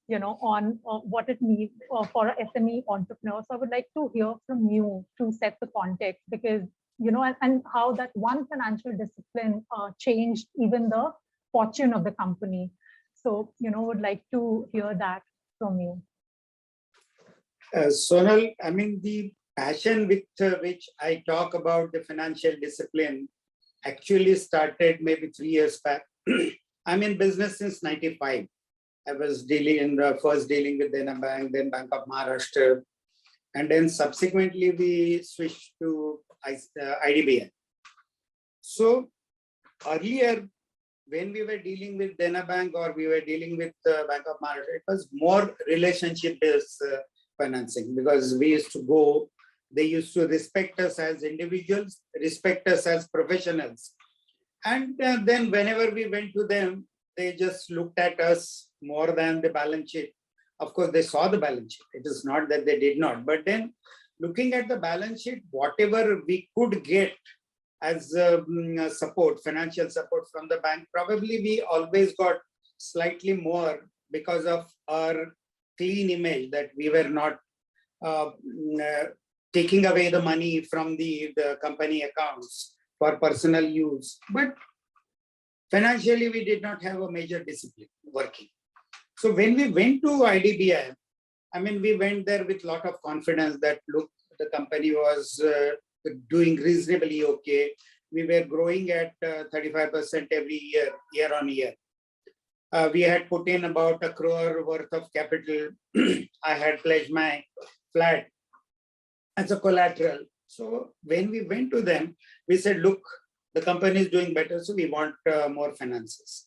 on what it means for an SME entrepreneur. So I would like to hear from you to set the context, because, and how that one financial discipline changed even the fortune of the company. So, would like to hear that from you.
Sonal, I mean, the passion with which I talk about the financial discipline actually started maybe 3 years back. I'm in business since 95. I was first dealing with Dena Bank, then Bank of Maharashtra, and then subsequently we switched to IDBI. So earlier, when we were dealing with Dena Bank or we were dealing with Bank of Maharashtra, it was more relationship-based financing, because we used to go, they used to respect us as individuals, respect us as professionals. And then whenever we went to them, they just looked at us more than the balance sheet. Of course, they saw the balance sheet. It is not that they did not. But then looking at the balance sheet, whatever we could get as support, financial support from the bank, probably we always got slightly more because of our clean image, that we were not taking away the money from the company accounts for personal use. But financially, we did not have a major discipline working. So when we went to IDBI, I mean, we went there with a lot of confidence that, look, the company was doing reasonably okay. We were growing at 35% every year on year. We had put in about 1 crore worth of capital. I had pledged my flat as a collateral. So when we went to them, we said, look, the company is doing better, so we want more finances.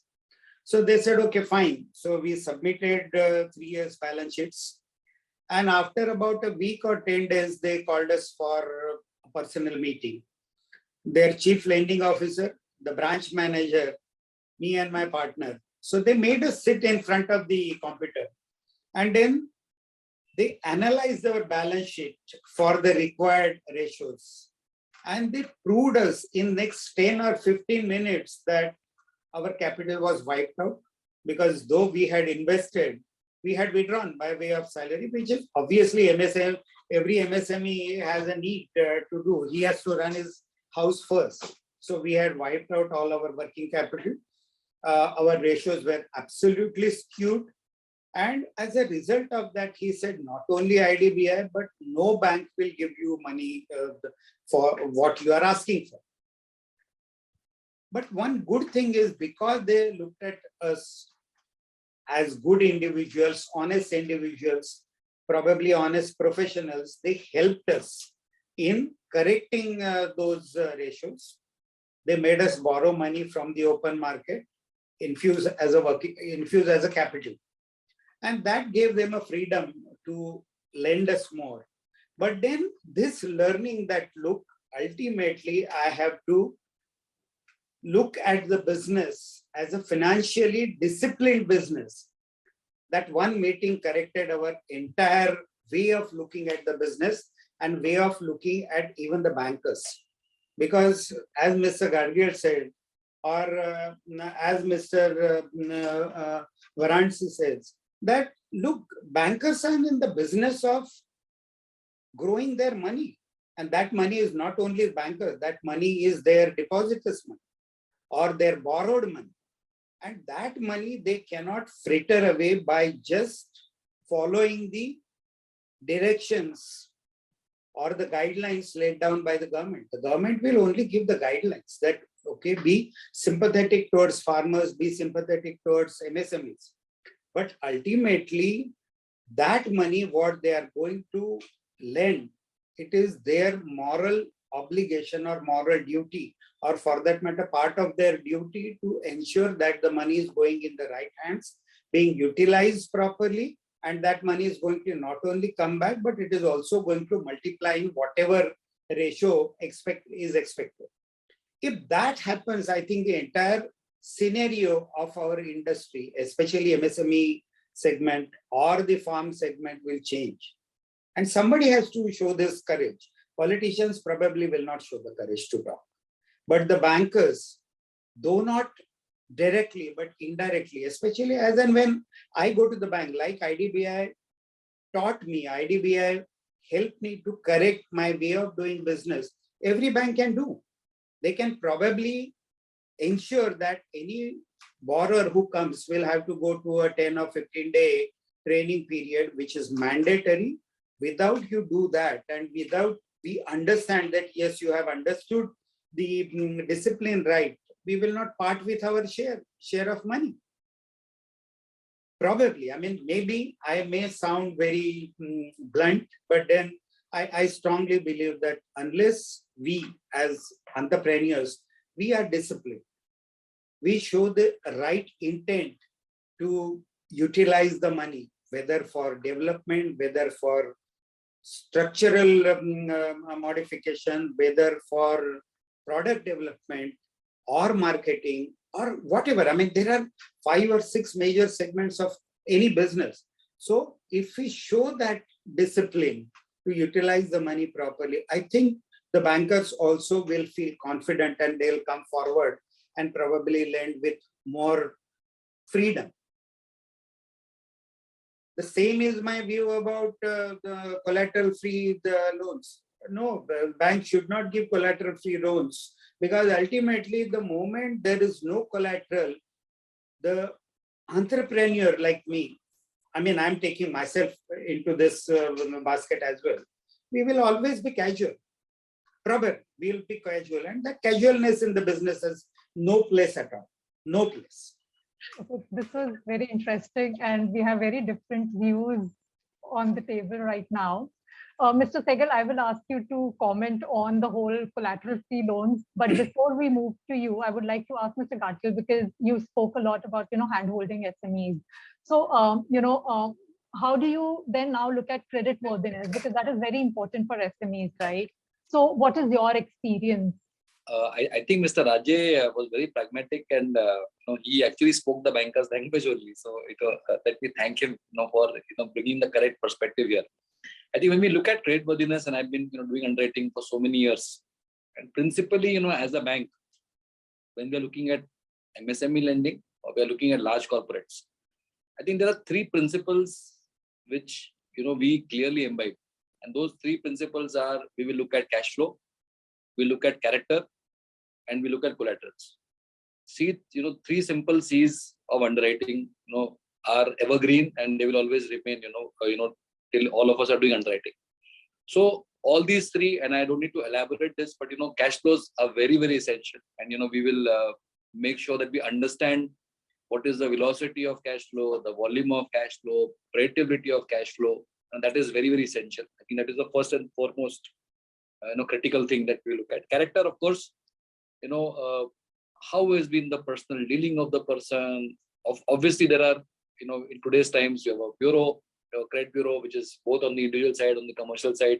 So they said, okay, fine. So we submitted 3 years balance sheets. And after about a week or 10 days, they called us for a personal meeting. Their chief lending officer, the branch manager, me and my partner. So they made us sit in front of the computer. And then they analyzed our balance sheet for the required ratios. And they proved us in next 10 or 15 minutes that our capital was wiped out, because though we had invested, we had withdrawn by way of salary, which is obviously every MSME has a need to do. He has to run his house first. So we had wiped out all our working capital. Our ratios were absolutely skewed. And as a result of that, he said, not only IDBI, but no bank will give you money for what you are asking for. But one good thing is, because they looked at us as good individuals, honest individuals, probably honest professionals, they helped us in correcting those ratios. They made us borrow money from the open market, infuse as a capital. And that gave them a freedom to lend us more. But then this learning that, look, ultimately I have to look at the business as a financially disciplined business. That one meeting corrected our entire way of looking at the business and way of looking at even the bankers. Because as Mr. Gargir said, or as Mr. Varanasi says, that, look, bankers are in the business of growing their money. And that money is not only bankers, that money is their depositors' money or their borrowed money. And that money they cannot fritter away by just following the directions or the guidelines laid down by the government. The government will only give the guidelines that, okay, be sympathetic towards farmers, be sympathetic towards MSMEs. But ultimately, that money, what they are going to lend, it is their moral obligation or moral duty, or for that matter, part of their duty to ensure that the money is going in the right hands, being utilized properly, and that money is going to not only come back, but it is also going to multiply in whatever ratio is expected. If that happens, I think the entire scenario of our industry, especially MSME segment or the farm segment, will change. And somebody has to show this courage. Politicians probably will not show the courage to talk. But the bankers, though not directly, but indirectly, especially as and when I go to the bank, like IDBI taught me, IDBI helped me to correct my way of doing business. Every bank can do. They can probably ensure that any borrower who comes will have to go to a 10 or 15-day training period, which is mandatory. Without you do that, and without we understand that, yes, you have understood the discipline right, we will not part with our share of money. Probably, I mean, maybe I may sound very blunt, but then I strongly believe that unless we as entrepreneurs, we are disciplined, we show the right intent to utilize the money, whether for development, whether for structural modification, whether for product development or marketing or whatever. I mean, there are 5 or 6 major segments of any business. So if we show that discipline to utilize the money properly, I think the bankers also will feel confident and they'll come forward and probably lend with more freedom. The same is my view about the collateral-free loans. No, the bank should not give collateral-free loans, because ultimately the moment there is no collateral, the entrepreneur like me, I mean, I'm taking myself into this basket as well. We will always be casual. Probably we will be casual, and that casualness in the business has no place at all. No place.
Okay, this was very interesting, and we have very different views on the table right now. Mr. Sehgal, I will ask you to comment on the whole collateral-free loans. But before we move to you, I would like to ask Mr. Gadkil, because you spoke a lot about, hand-holding SMEs. So, how do you then now look at credit worthiness? Because that is very important for SMEs, right? So what is your experience?
I think Mr. Rajay was very pragmatic, and he actually spoke the banker's language only. So let me thank him for bringing the correct perspective here. I think when we look at creditworthiness, and I've been doing underwriting for so many years, and principally as a bank, when we are looking at MSME lending or we are looking at large corporates, I think there are 3 principles which we clearly imbibe, and those 3 principles are: we will look at cash flow, we look at character, and we look at collaterals. See, 3 simple C's of underwriting, are evergreen, and they will always remain, till all of us are doing underwriting. So all these 3, and I don't need to elaborate this, but cash flows are very, very essential, and we will make sure that we understand what is the velocity of cash flow, the volume of cash flow, predictability of cash flow, and that is very, very essential. I think that is the first and foremost critical thing that we look at. Character, of course, how has been the personal dealing of the person. Obviously, there are, in today's times, you have a bureau, credit bureau, which is both on the individual side, on the commercial side,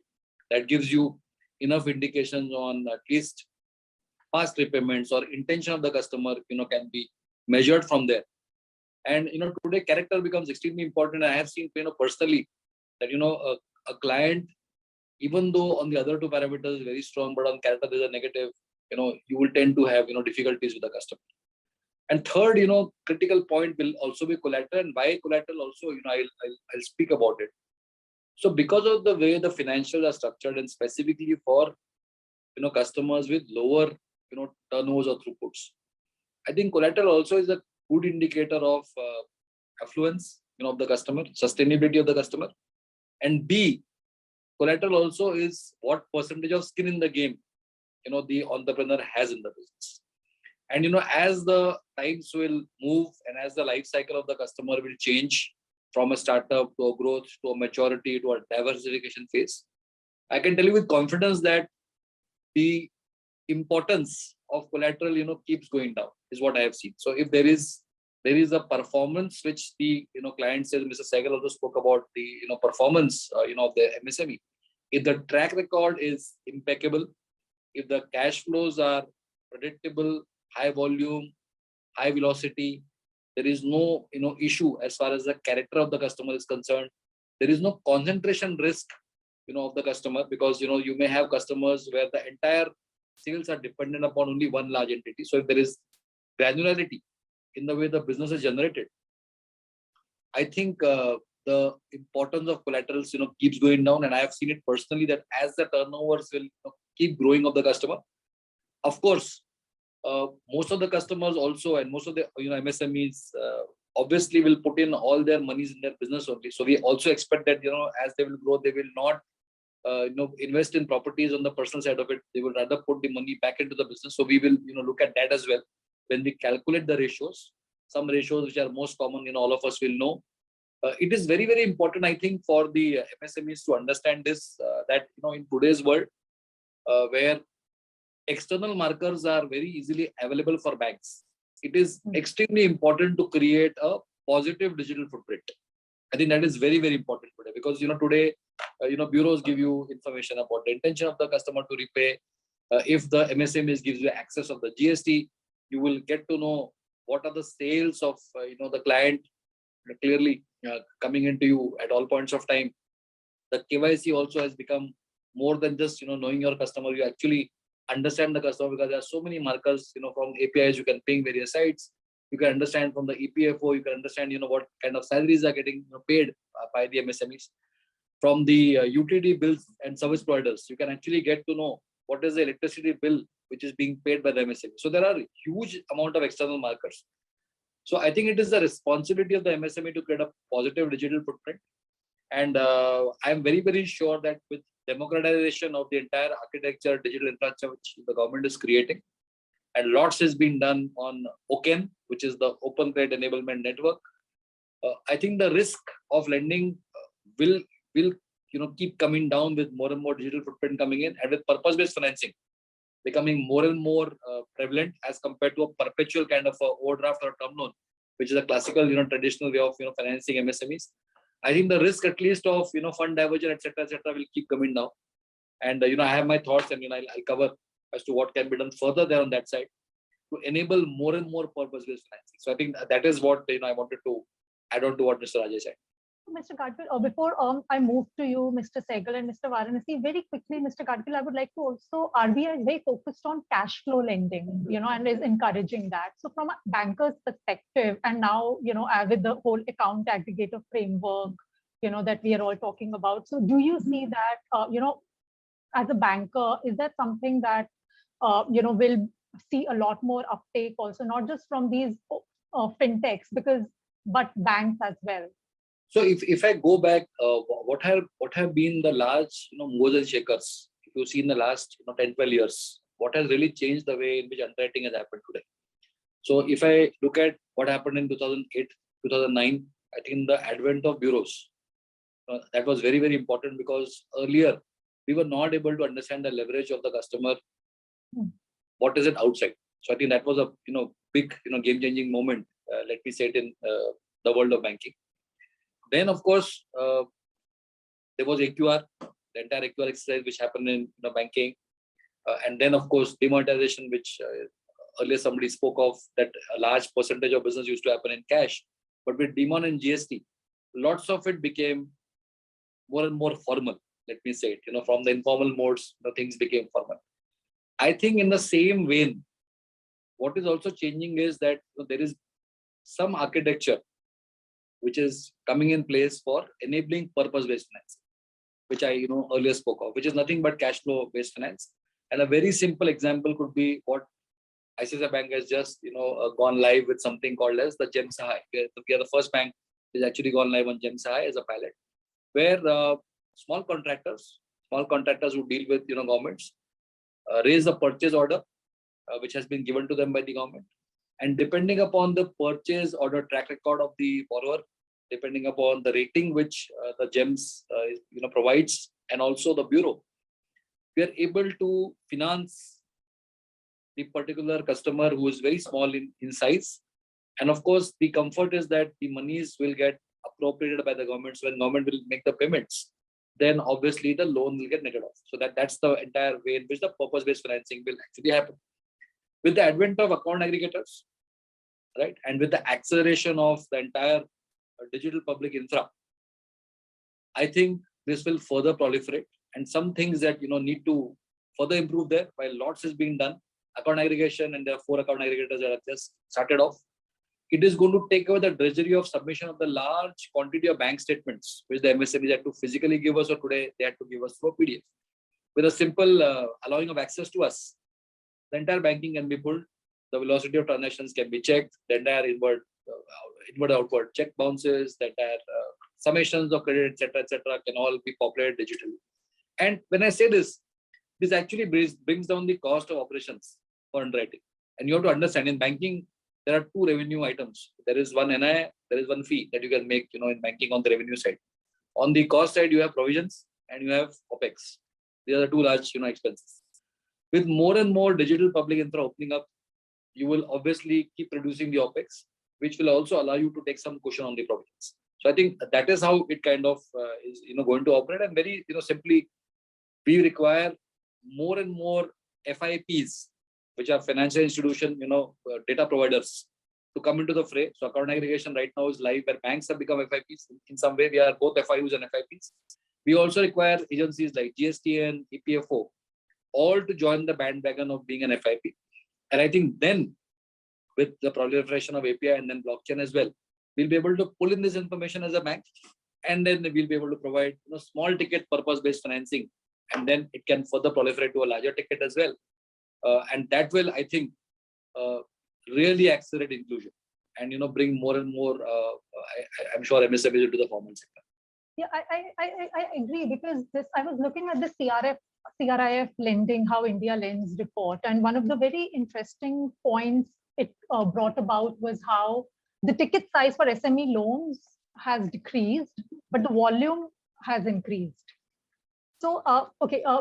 that gives you enough indications on at least past repayments or intention of the customer, can be measured from there. And, today character becomes extremely important. I have seen, personally that, a client, even though on the other 2 parameters is very strong, but on character there's a negative, you will tend to have, difficulties with the customer. And third, critical point will also be collateral, and why collateral also, I'll speak about it. So because of the way the financials are structured, and specifically for customers with lower turnovers or throughputs, I think collateral also is a good indicator of affluence of the customer, sustainability of the customer. And B, collateral also is what percentage of skin in the game the entrepreneur has in the business. And as the times will move and as the life cycle of the customer will change from a startup to a growth to a maturity to a diversification phase, I can tell you with confidence that the importance of collateral keeps going down, is what I have seen. So if there is a performance which the client says, Mr. Sehgal also spoke about the performance of the MSME. If the track record is impeccable, if the cash flows are predictable, high volume, high velocity, there is no issue as far as the character of the customer is concerned. There is no concentration risk of the customer, because you may have customers where the entire sales are dependent upon only one large entity. So if there is granularity in the way the business is generated, I think the importance of collaterals keeps going down. And I have seen it personally that as the turnovers will keep growing of the customer, of course, most of the customers also, and most of the MSMEs obviously will put in all their monies in their business only. So we also expect that as they will grow, they will not invest in properties on the personal side of it. They will rather put the money back into the business. So we will look at that as well when we calculate the ratios. Some ratios which are most common, all of us will know. It is very, very important, I think, for the MSMEs to understand this, that in today's world where external markers are very easily available for banks, it is extremely important to create a positive digital footprint. I think that is very, very important today, because today bureaus give you information about the intention of the customer to repay. If the MSMEs gives you access of the GST, you will get to know what are the sales of the client clearly coming into you at all points of time. The KYC also has become more than just knowing your customer. You actually understand the customer, because there are so many markers from APIs. You can ping various sites. You can understand from the EPFO. You can understand what kind of salaries are getting paid by the MSMEs. From the utility bills and service providers, you can actually get to know what is the electricity bill which is being paid by the MSME. So there are huge amount of external markers. So I think it is the responsibility of the MSME to create a positive digital footprint. And I'm very, very sure that with democratization of the entire architecture, digital infrastructure which the government is creating, and lots has been done on OCEN, which is the Open Credit Enablement Network. I think the risk of lending will keep coming down with more and more digital footprint coming in, and with purpose-based financing becoming more and more prevalent as compared to a perpetual kind of overdraft or term loan, which is a classical, traditional way of financing MSMEs. I think the risk, at least, of fund diversion, etc., will keep coming down. And I have my thoughts, and I'll cover as to what can be done further there on that side to enable more and more purpose-based financing. So I think that is what I wanted to add on to what Mr. Rajay said.
Mr. Gadgil, before I move to you, Mr. Sehgal and Mr. Varanasi, very quickly, Mr. Gadgil, I would like to also, RBI is very focused on cash flow lending, and is encouraging that. So from a banker's perspective, and now, with the whole account aggregator framework, that we are all talking about. So do you see that, as a banker, is that something that, will see a lot more uptake also, not just from these fintechs, but banks as well?
So if I go back, what have been the large movers and shakers? If you see in the last 10, 12 years, what has really changed the way in which underwriting has happened today? So if I look at what happened in 2008, 2009, I think the advent of bureaus, that was very, very important, because earlier we were not able to understand the leverage of the customer. What is it outside? So I think that was a big game-changing moment. Let me say it in the world of banking. Then, of course, there was AQR, the entire AQR exercise which happened in banking. And then, of course, demonetization, which earlier somebody spoke of, that a large percentage of business used to happen in cash. But with demon and GST, lots of it became more and more formal. Let me say it, from the informal modes, things became formal. I think in the same vein, what is also changing is that there is some architecture which is coming in place for enabling purpose-based finance, which I earlier spoke of, which is nothing but cash flow-based finance. And a very simple example could be what ICICI Bank has just gone live with something called as the GeM Sahay. We are the first bank that has actually gone live on GeM Sahay as a pilot, where small contractors who deal with governments raise a purchase order which has been given to them by the government, and depending upon the purchase order track record of the borrower, depending upon the rating which the GeMs provides, and also the bureau, we are able to finance the particular customer who is very small in size. And of course, the comfort is that the monies will get appropriated by the government. So when government will make the payments, then obviously the loan will get netted off. So that's the entire way in which the purpose-based financing will actually happen. With the advent of account aggregators, right, and with the acceleration of the entire digital public infra, I think this will further proliferate, and some things that need to further improve there. While lots is being done, account aggregation, and there are 4 account aggregators that have just started off. It is going to take away the drudgery of submission of the large quantity of bank statements, which the MSMEs had to physically give us, or today they had to give us through a PDF. With a simple allowing of access to us, the entire banking can be pulled, the velocity of transactions can be checked, the entire inward outward check bounces, the entire summations of credit, etc., can all be populated digitally. And when I say this actually brings down the cost of operations for underwriting. And you have to understand, in banking, there are 2 revenue items. There is one NI, there is one fee that you can make, in banking on the revenue side. On the cost side, you have provisions and you have OPEX. These are the 2 large, expenses. With more and more digital public infra opening up, you will obviously keep reducing the OPEX, which will also allow you to take some cushion on the provisions. So I think that is how it kind of is, going to operate. And very, simply, we require more and more FIPs, which are financial institution, data providers, to come into the fray. So account aggregation right now is live, where banks have become FIPs. In some way, we are both FIUs and FIPs. We also require agencies like GSTN, EPFO, all to join the bandwagon of being an FIP. And I think then, with the proliferation of API and then blockchain as well, we'll be able to pull in this information as a bank, and then we'll be able to provide small ticket purpose-based financing, and then it can further proliferate to a larger ticket as well. And that will, I think, really accelerate inclusion and bring more and more, I'm sure, MSMEs into the formal sector.
Yeah, I agree, because I was looking at the CRIF lending, how India lends report, and one of the very interesting points it brought about was how the ticket size for SME loans has decreased, but the volume has increased. So,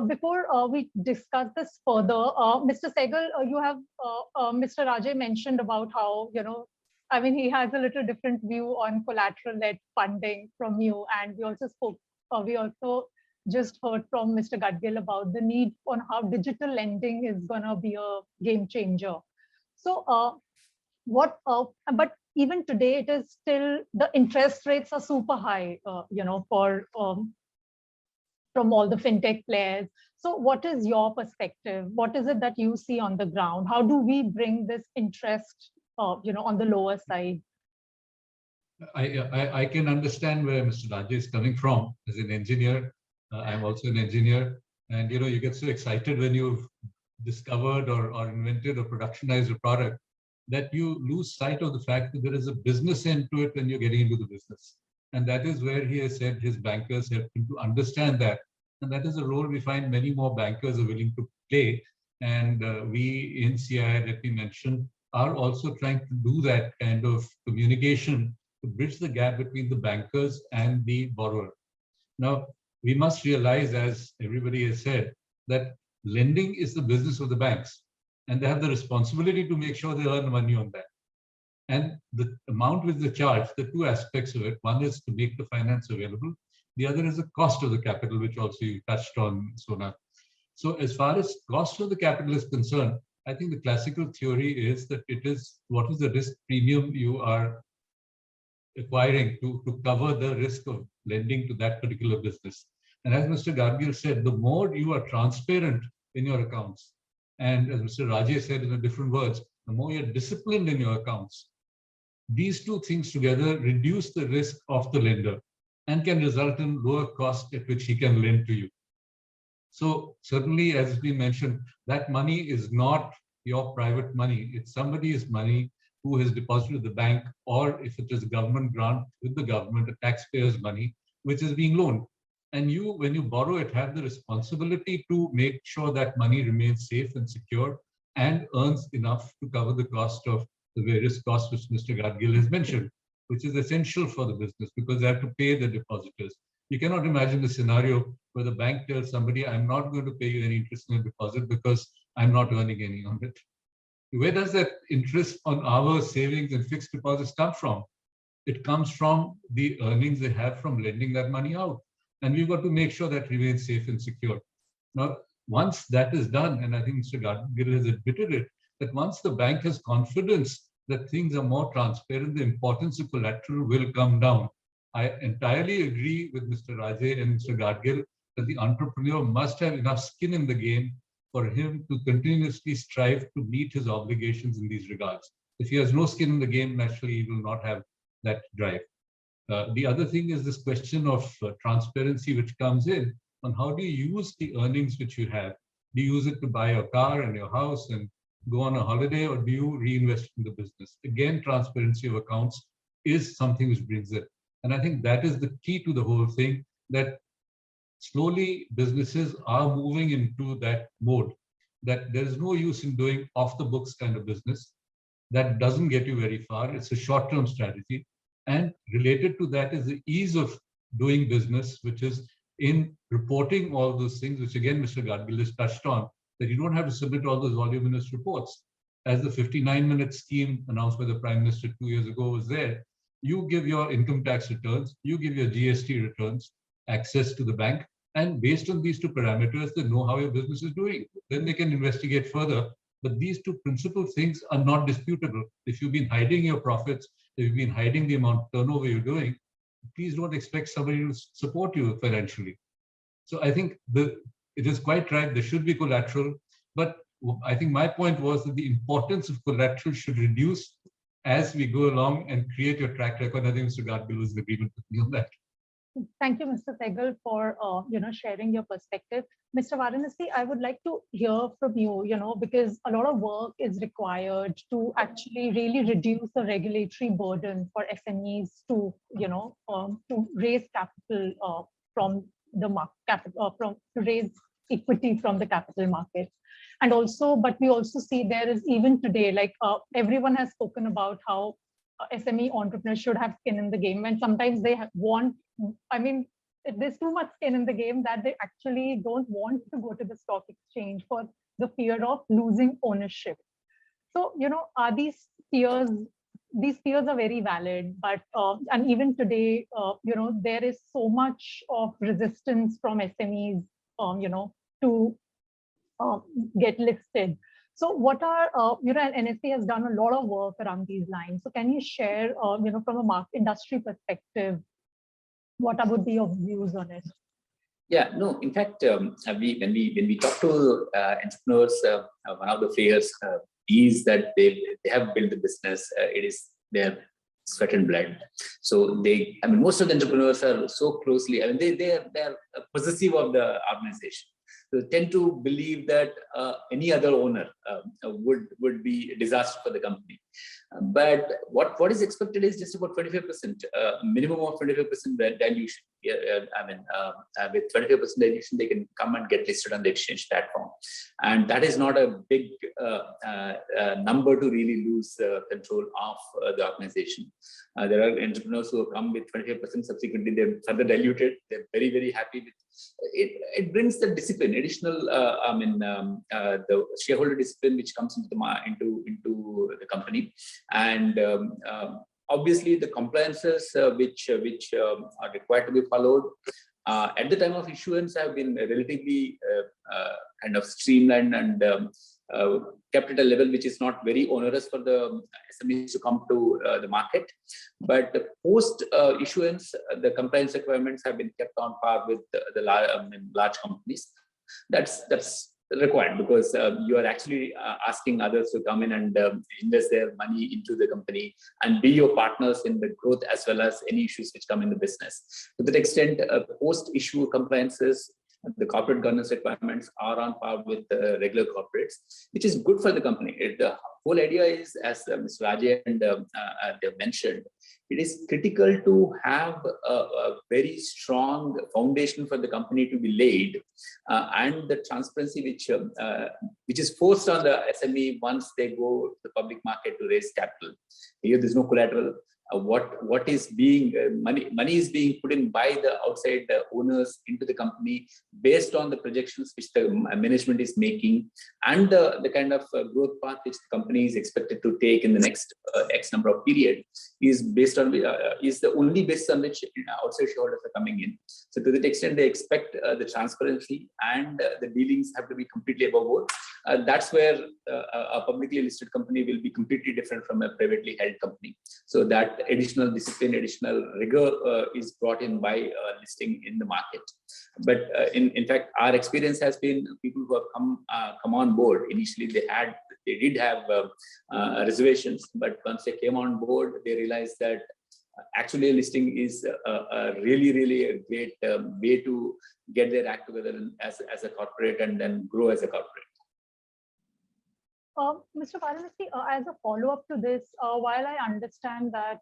before we discuss this further, Mr. Sehgal, you have Mr. Rajay mentioned about how, he has a little different view on collateral-led funding from you. And we also just heard from Mr. Gadgil about the need on how digital lending is going to be a game changer. So, but even today, it is still, the interest rates are super high, from all the fintech players. So what is your perspective? What is it that you see on the ground? How do we bring this interest, on the lower side?
I can understand where Mr. Rajay is coming from. As an engineer, I'm also an engineer, and you get so excited when you've discovered or invented or productionized a product that you lose sight of the fact that there is a business end to it when you're getting into the business. And that is where he has said his bankers help him to understand that. And that is a role we find many more bankers are willing to play. And we in CII, let me mention, are also trying to do that kind of communication to bridge the gap between the bankers and the borrower. Now, we must realize, as everybody has said, that lending is the business of the banks, and they have the responsibility to make sure they earn money on that. And the amount which they charge, the 2 aspects of it, one is to make the finance available, the other is the cost of the capital, which also you touched on, Sona. So as far as cost of the capital is concerned, I think the classical theory is that it is what is the risk premium you are acquiring to cover the risk of lending to that particular business. And as Mr. Gadgil said, the more you are transparent in your accounts, and as Mr. Rajay said in different words, the more you're disciplined in your accounts, these two things together reduce the risk of the lender and can result in lower cost at which he can lend to you. So certainly, as has been mentioned, that money is not your private money. It's somebody's money who has deposited with the bank, or if it is a government grant with the government, a taxpayer's money, which is being loaned. And you, when you borrow it, have the responsibility to make sure that money remains safe and secure and earns enough to cover the cost of the various costs which Mr. Gadgil has mentioned, which is essential for the business because they have to pay the depositors. You cannot imagine the scenario where the bank tells somebody, I'm not going to pay you any interest on your deposit because I'm not earning any on it. Where does that interest on our savings and fixed deposits come from? It comes from the earnings they have from lending that money out. And we've got to make sure that remains safe and secure. Now, once that is done, and I think Mr. Gadgil has admitted it, that once the bank has confidence that things are more transparent, the importance of collateral will come down. I entirely agree with Mr. Raje and Mr. Gadgil that the entrepreneur must have enough skin in the game for him to continuously strive to meet his obligations in these regards. If he has no skin in the game, naturally he will not have that drive. The other thing is this question of transparency which comes in on how do you use the earnings which you have? Do you use it to buy a car and your house and go on a holiday, or do you reinvest in the business? Again, transparency of accounts is something which brings it. And I think that is the key to the whole thing, that slowly businesses are moving into that mode, that there is no use in doing off the books kind of business. That doesn't get you very far. It's a short-term strategy. And related to that is the ease of doing business, which is in reporting all those things, which again, Mr. Gadgil has touched on, that you don't have to submit all those voluminous reports. As the 59-minute scheme announced by the Prime Minister 2 years ago was there, you give your income tax returns, you give your GST returns, access to the bank, and based on these two parameters, they know how your business is doing. Then they can investigate further. But these two principal things are not disputable. If you've been hiding your profits, if you've been hiding the amount of turnover you're doing, please don't expect somebody to support you financially. So I think it is quite right, there should be collateral, but I think my point was that the importance of collateral should reduce as we go along and create your track record. I think Mr. Gadgil was in agreement with me on that.
Thank you, Mr. Sehgal, for sharing your perspective. Mr. Varanasi, I would like to hear from you, because a lot of work is required to actually really reduce the regulatory burden for SMEs to, to raise capital from the market, to raise equity from the capital markets. And also, but we also see there is even today, like everyone has spoken about how SME entrepreneurs should have skin in the game, and sometimes they there's too much skin in the game that they actually don't want to go to the stock exchange for the fear of losing ownership. So, are these fears are very valid, but and even today, there is so much of resistance from SMEs, to get listed. So what are, and NSE has done a lot of work around these lines. So can you share, from a industry perspective, what would be your views on it?
Yeah, no, in fact, when we talk to entrepreneurs, one of the fears is that they have built the business, it is their sweat and blood. So most of the entrepreneurs are so closely, they are possessive of the organization. They tend to believe that any other owner would be a disaster for the company. But what is expected is just about 25%, minimum of 25% dilution. With 25% dilution, they can come and get listed on the exchange platform. And that is not a big number to really lose control of the organization. There are entrepreneurs who come with 25%, subsequently they're further diluted. They're very, very happy with it. It brings the discipline, additional, the shareholder discipline which comes into the company. And obviously the compliances which are required to be followed at the time of issuance have been relatively kind of streamlined and kept at a level which is not very onerous for the SMEs to come to the market. But post issuance, the compliance requirements have been kept on par with the large companies. That's required, because you are actually asking others to come in and invest their money into the company and be your partners in the growth as well as any issues which come in the business. To that extent, post-issue compliances, the corporate governance requirements are on par with regular corporates, which is good for the company. The whole idea is, as Mr. Rajay and they mentioned, it is critical to have a very strong foundation for the company to be laid, and the transparency which is forced on the SME once they go to the public market to raise capital. Here, there's no collateral. What is being money is being put in by the outside owners into the company based on the projections which the management is making, and the kind of growth path which the company is expected to take in the next X number of period is based on is the only basis on which outside shareholders are coming in. So to that extent, they expect the transparency and the dealings have to be completely above board. That's where a publicly listed company will be completely different from a privately held company. So that additional discipline, additional rigor is brought in by listing in the market. But in fact, our experience has been people who have come on board. Initially, they did have reservations, but once they came on board, they realized that actually listing is a really a great way to get their act together as a corporate and then grow as a corporate.
Mr. Varanasi, as a follow-up to this, while I understand that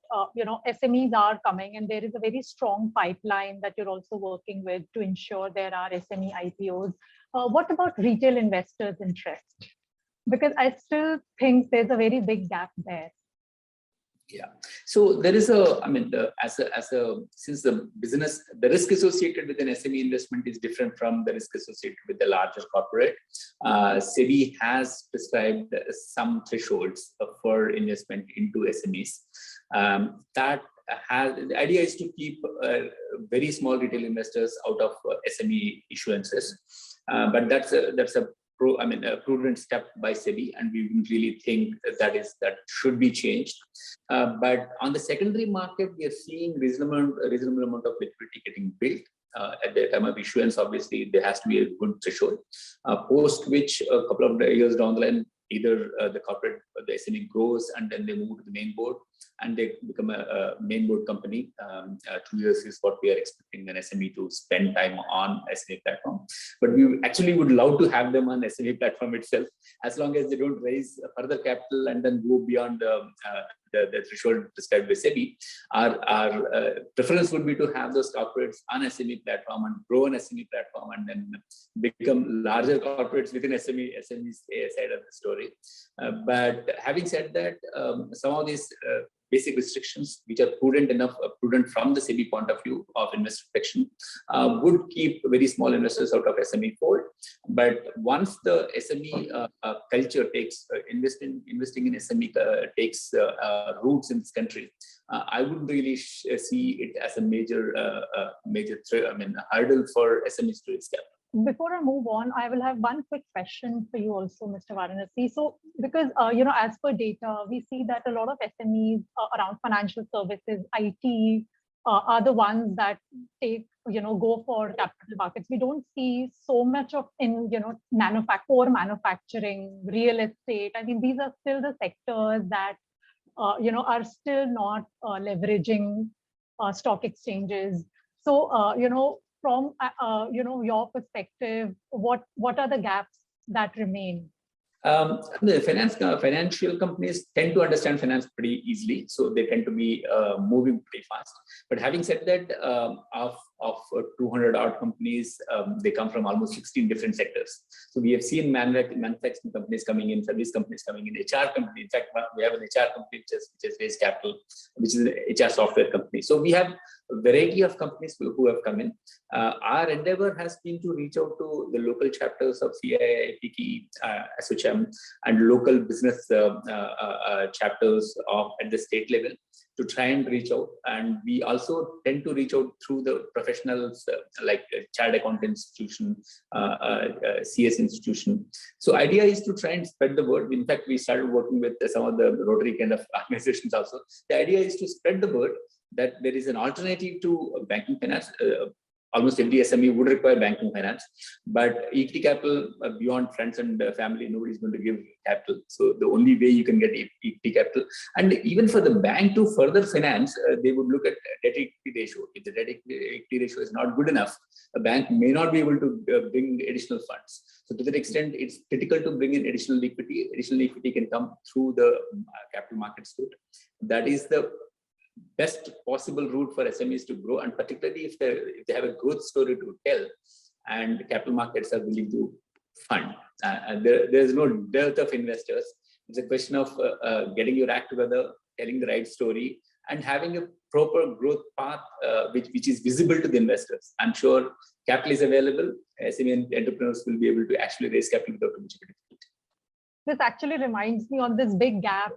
SMEs are coming and there is a very strong pipeline that you're also working with to ensure there are SME IPOs, what about retail investors' interest? Because I still think there's a very big gap there.
Yeah, so there is since the business, the risk associated with an SME investment is different from the risk associated with the larger corporate. SEBI has prescribed some thresholds for investment into SMEs. The idea is to keep very small retail investors out of SME issuances, but that's a prudent step by SEBI, and we really think that should be changed. But on the secondary market, we are seeing reasonable amount of liquidity getting built. At the time of issuance, obviously, there has to be a good threshold, post which a couple of years down the line, either the corporate, the SME grows and then they move to the main board and they become a main board company. 2 years is what we are expecting an SME to spend time on SME platform. But we actually would love to have them on SME platform itself, as long as they don't raise further capital and then go beyond the threshold prescribed by SEBI. Our preference would be to have those corporates on SME platform and grow an SME platform and then become larger corporates within SME's side of the story. But having said that, some of these basic restrictions, which are prudent from the SEBI point of view of investor protection, would keep very small investors out of SME fold. But once the SME culture takes investing in SME takes roots in this country, I wouldn't really see it as a major hurdle for SMEs to its capital.
Before I move on, I will have one quick question for you also, Mr. Varanasi. So, because as per data, we see that a lot of SMEs around financial services, IT, are the ones that go for capital markets. We don't see so much of core manufacturing, real estate. I mean, these are still the sectors that are still not leveraging stock exchanges. So, from your perspective, what are the gaps that remain?
The financial companies tend to understand finance pretty easily, so they tend to be moving pretty fast. But having said that, of 200 odd companies, they come from almost 16 different sectors. So we have seen manufacturing companies coming in, service companies coming in, HR company. In fact, we have an HR company which has raised capital, which is an HR software company. So we have a variety of companies who have come in. Our endeavor has been to reach out to the local chapters of CII, FICCI, SHM, and local business chapters at the state level to try and reach out. And we also tend to reach out through the professionals like Chartered Accountant Institution, CS Institution. So idea is to try and spread the word. In fact, we started working with some of the Rotary kind of organizations also. The idea is to spread the word that there is an alternative to banking finance. almost every SME would require banking finance, but equity capital beyond friends and family, nobody is going to give capital. So the only way you can get equity capital, and even for the bank to further finance, they would look at debt equity ratio. If the debt equity ratio is not good enough, a bank may not be able to bring additional funds. So to that extent, it's critical to bring in additional liquidity. Additional liquidity can come through the capital markets route. That is the best possible route for SMEs to grow, and particularly if they have a growth story to tell, and capital markets are willing to fund. There is no dearth of investors. It's a question of getting your act together, telling the right story, and having a proper growth path which is visible to the investors. I'm sure capital is available. SME entrepreneurs will be able to actually raise capital without too much difficulty.
This actually reminds me of this big gap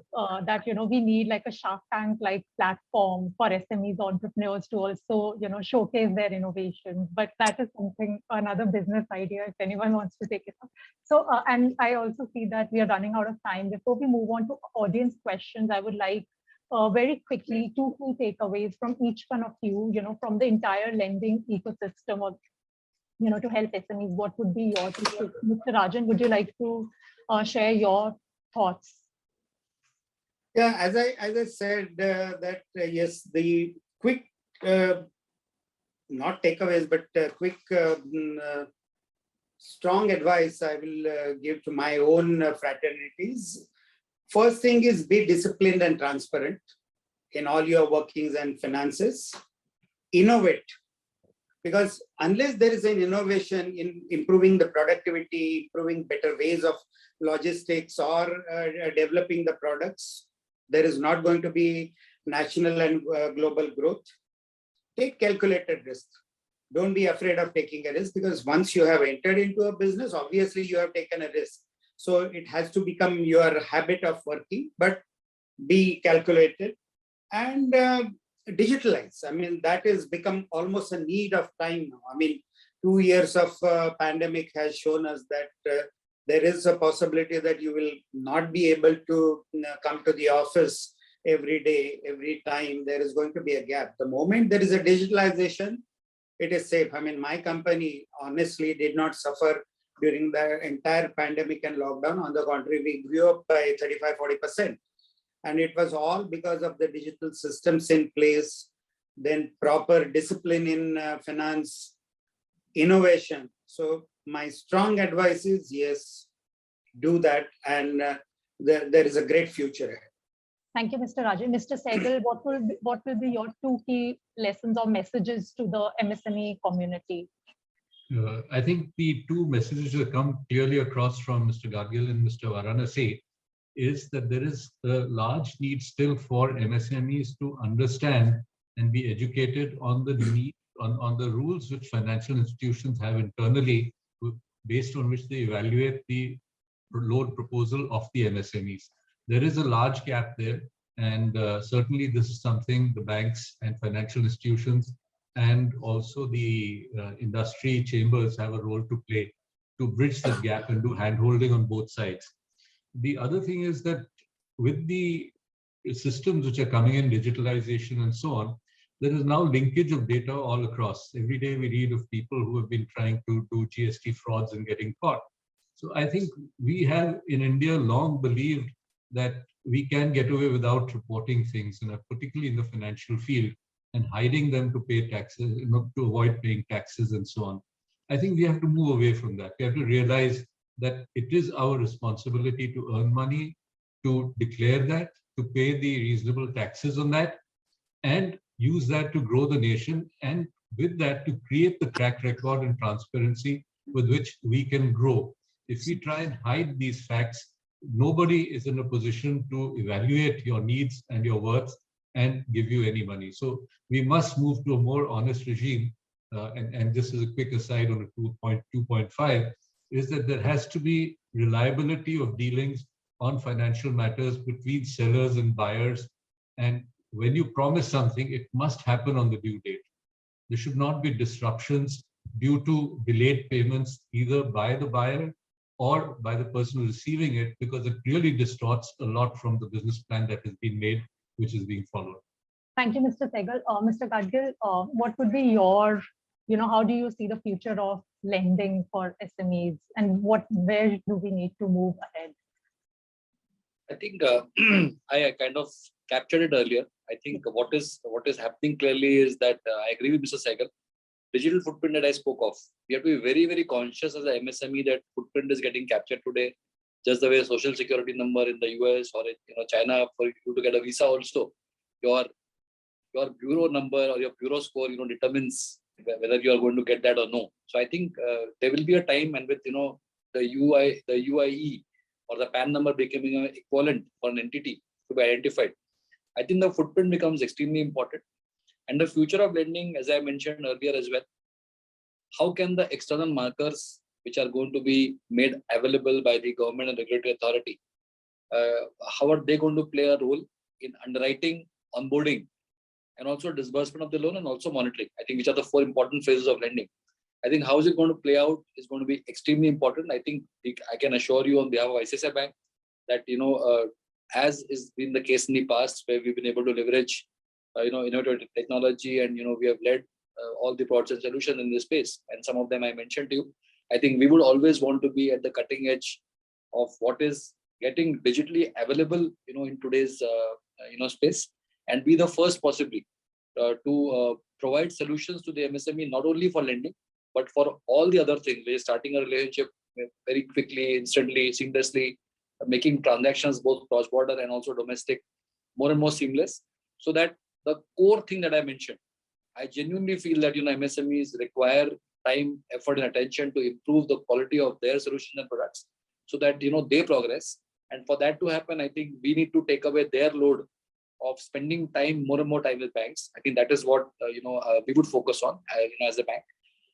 that, we need like a Shark Tank like platform for SMEs entrepreneurs to also, showcase their innovations. But that is something, another business idea, if anyone wants to take it up. So, and I also see that we are running out of time. Before we move on to audience questions, I would like very quickly 2 key takeaways from each one of you, from the entire lending ecosystem or, to help SMEs. What would be your take? Mr. Rajan, would you like to share your thoughts?
Yeah, as I said, that yes, the quick, not takeaways, but quick, strong advice I will give to my own fraternities. First thing is be disciplined and transparent in all your workings and finances. Innovate. Because unless there is an innovation in improving the productivity, improving better ways of logistics, or developing the products, there is not going to be national and global growth. Take calculated risk. Don't be afraid of taking a risk, because once you have entered into a business, obviously you have taken a risk. So it has to become your habit of working, but be calculated and digitalize. I mean, that has become almost a need of time now. I mean, 2 years of pandemic has shown us that there is a possibility that you will not be able to come to the office every day, every time. There is going to be a gap. The moment there is a digitalization, it is safe. I mean, my company honestly did not suffer during the entire pandemic and lockdown. On the contrary, we grew up by 35–40%. And it was all because of the digital systems in place, then proper discipline in finance, innovation. So my strong advice is, yes, do that, and there is a great future ahead.
Thank you, Mr. Rajan. Mr. Sehgal, what will be your 2 key lessons or messages to the MSME community?
I think the 2 messages that come clearly across from Mr. Gadgil and Mr. Varanasi is that there is a large need still for MSMEs to understand and be educated on the need, on the rules which financial institutions have internally, based on which they evaluate the loan proposal of the MSMEs. There is a large gap there, and certainly this is something the banks and financial institutions and also the industry chambers have a role to play to bridge that gap and do hand-holding on both sides. The other thing is that with the systems which are coming in, digitalization and so on, there is now linkage of data all across. Every day we read of people who have been trying to do GST frauds and getting caught. So I think we have in India long believed that we can get away without reporting things, and particularly in the financial field, and hiding them to pay taxes, to avoid paying taxes and so on. I think we have to move away from that. We have to realize that it is our responsibility to earn money, to declare that, to pay the reasonable taxes on that, and use that to grow the nation, and with that to create the track record and transparency with which we can grow. If we try and hide these facts, nobody is in a position to evaluate your needs and your worth and give you any money. So we must move to a more honest regime. And this is a quick aside on a 2.5, is that there has to be reliability of dealings on financial matters between sellers and buyers. And when you promise something, it must happen on the due date. There should not be disruptions due to delayed payments either by the buyer or by the person receiving it, because it really distorts a lot from the business plan that has been made, which is being followed.
Thank you, Mr. Sehgal. Mr. Gadgil, what would be your how do you see the future of lending for SMEs, and where do we need to move ahead?
I think I kind of captured it earlier. I think what is happening clearly is that I agree with Mr. Sehgal. Digital footprint that I spoke of, we have to be very, very conscious as a MSME that footprint is getting captured today. Just the way social security number in the US or in China, for you to get a visa also, your bureau number or your bureau score determines whether you are going to get that or no. So I think there will be a time, and with the UIE or the PAN number becoming an equivalent for an entity to be identified, I think the footprint becomes extremely important. And the future of lending, as I mentioned earlier as well, how can the external markers which are going to be made available by the government and regulatory authority, how are they going to play a role in underwriting, onboarding, and also disbursement of the loan, and also monitoring? I think which are the 4 important phases of lending. I think how is it going to play out is going to be extremely important. I think I can assure you on behalf of ICICI Bank that, as is been the case in the past, where we've been able to leverage, innovative technology, and, we have led all the products and solutions in this space. And some of them I mentioned to you. I think we would always want to be at the cutting edge of what is getting digitally available, in today's, space, and be the first possibly to provide solutions to the MSME, not only for lending, but for all the other things. We're starting a relationship very quickly, instantly, seamlessly, making transactions both cross-border and also domestic more and more seamless, so that the core thing that I mentioned, I genuinely feel that MSMEs require time, effort, and attention to improve the quality of their solutions and products, so that they progress. And for that to happen, I think we need to take away their load of spending more and more time with banks. I think that is what we would focus on as a bank,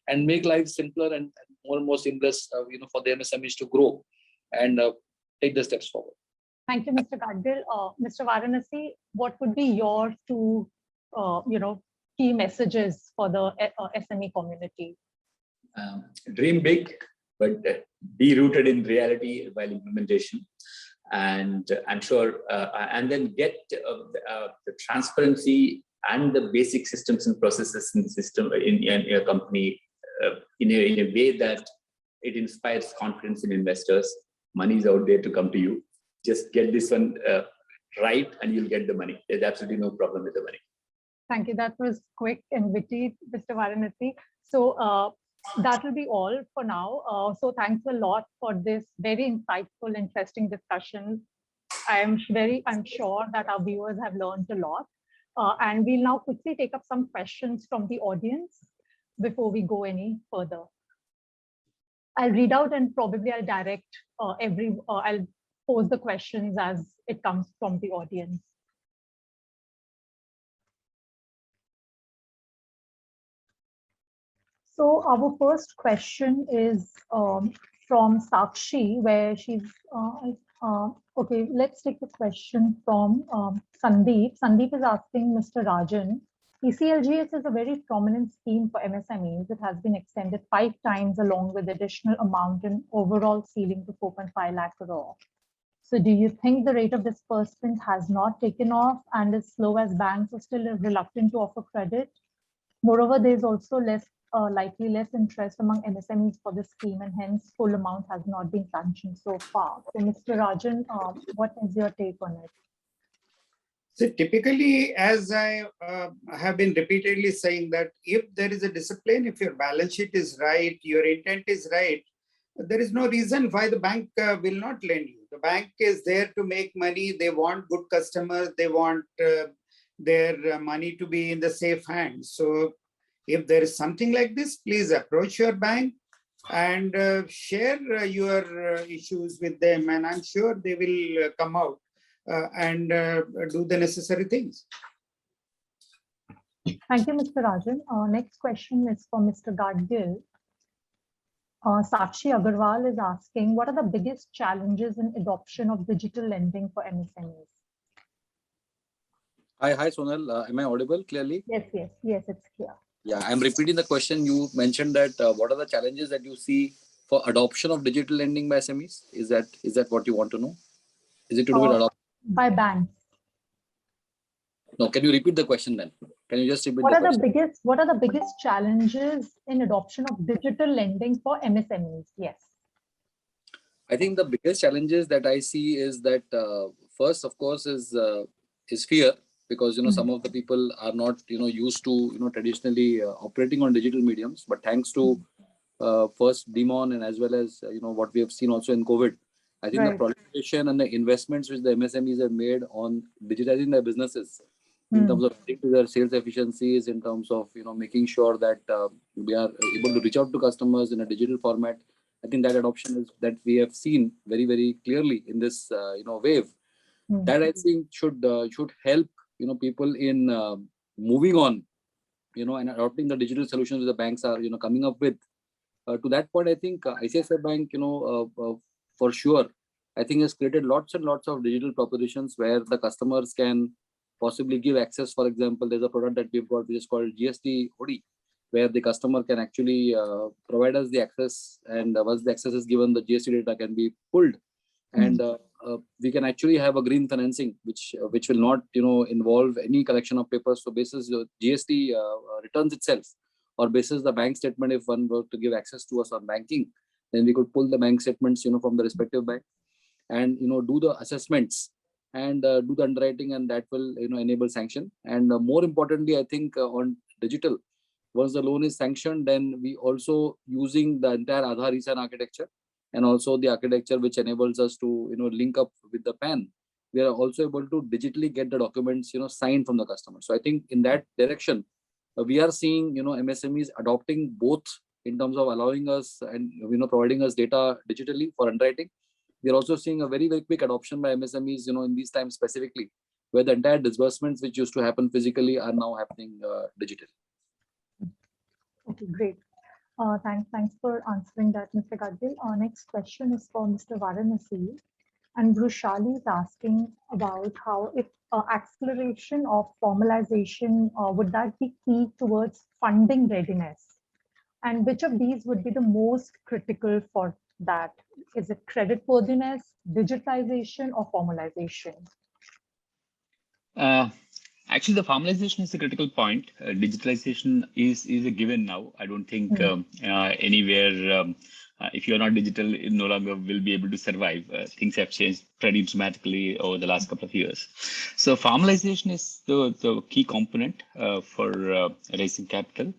and make life simpler and more seamless for the MSMEs to grow and take the steps forward.
Thank you, Mr. Gadgil. Mr. Varanasi, what would be your 2 key messages for the SME community?
Dream big, but be rooted in reality while implementation. And I'm sure, and then get the transparency and the basic systems and processes in the system in your company in a way that it inspires confidence in investors. Money is out there to come to you. Just get this one right, and you'll get the money. There's absolutely no problem with the money.
Thank you. That was quick and witty, Mr. Varanasi. So that will be all for now. So thanks a lot for this very insightful, interesting discussion. I'm sure that our viewers have learned a lot. And we'll now quickly take up some questions from the audience before we go any further. I'll read out, and probably I'll direct I'll pose the questions as it comes from the audience. So our first question is from Sakshi, where she's, okay, let's take the question from Sandeep. Sandeep is asking Mr. Rajan, ECLGS is a very prominent scheme for MSMEs. It has been extended 5 times along with additional amount and overall ceiling to 4.5 lakh crore. So do you think the rate of disbursement has not taken off and is slow as banks are still reluctant to offer credit? Moreover, there is also likely less interest among MSMEs for this scheme, and hence full amount has not been sanctioned so far. So Mr. Rajan, what is your take on it?
So typically, as I have been repeatedly saying, that if there is a discipline, if your balance sheet is right, your intent is right, there is no reason why the bank will not lend you. The bank is there to make money. They want good customers. They want their money to be in the safe hands. So if there is something like this, please approach your bank and share your issues with them. And I'm sure they will come out and do the necessary things.
Thank you, Mr. Rajan. Next question is for Mr. Gadgil. Sakshi Agarwal is asking, what are the biggest challenges in adoption of digital lending for MSMEs?
Hi, Sonal. Am I audible clearly?
Yes, it's clear.
Yeah, I'm repeating the question. You mentioned that what are the challenges that you see for adoption of digital lending by SMEs? Is that what you want to know? Is it to do with adoption?
By banks.
No, can you repeat the question then? Can you just repeat
What
the
are the
question?
biggest challenges in adoption of digital lending for MSMEs? Yes.
I think the biggest challenges that I see is that first, of course, is fear, because some of the people are not used to traditionally operating on digital mediums. But thanks to first Demon, and as well as what we have seen also in COVID, I think the
Right.
proliferation and the investments which the MSMEs have made on digitizing their businesses, in terms of adding to their sales efficiencies, in terms of making sure that we are able to reach out to customers in a digital format. I think that adoption is that we have seen very, very clearly in this wave. That I think should help people in moving on and adopting the digital solutions the banks are coming up with. To that point, I think ICICI Bank for sure, I think has created lots and lots of digital propositions where the customers can possibly give access. For example, there's a product that we've got which is called GST OD, where the customer can actually provide us the access, and once the access is given, the GST data can be pulled, and we can actually have a green financing, which will not involve any collection of papers. So basis the GST returns itself, or basis the bank statement, if one were to give access to us on banking, then we could pull the bank statements from the respective bank, and do the assessments, and do the underwriting, and that will enable sanction. And more importantly, I think on digital, once the loan is sanctioned, then we also using the entire Aadhaar e-sign architecture, and also the architecture which enables us to link up with the PAN. We are also able to digitally get the documents signed from the customer. So I think in that direction, we are seeing MSMEs adopting both, in terms of allowing us and providing us data digitally for underwriting. We are also seeing a very, very quick adoption by MSMEs in these times specifically, where the entire disbursements which used to happen physically are now happening digitally.
Okay, great. Thanks for answering that, Mr. Gadgil. Our next question is for Mr. Varanasi. And Brushali is asking about how, if acceleration of formalization, would that be key towards funding readiness? And which of these would be the most critical for that? Is it credit worthiness, digitization, or formalization?
Actually, the formalization is a critical point. Digitalization is a given now. I don't think anywhere, if you're not digital, you no longer will be able to survive. Things have changed pretty dramatically over the last couple of years. So formalization is the key component for raising capital.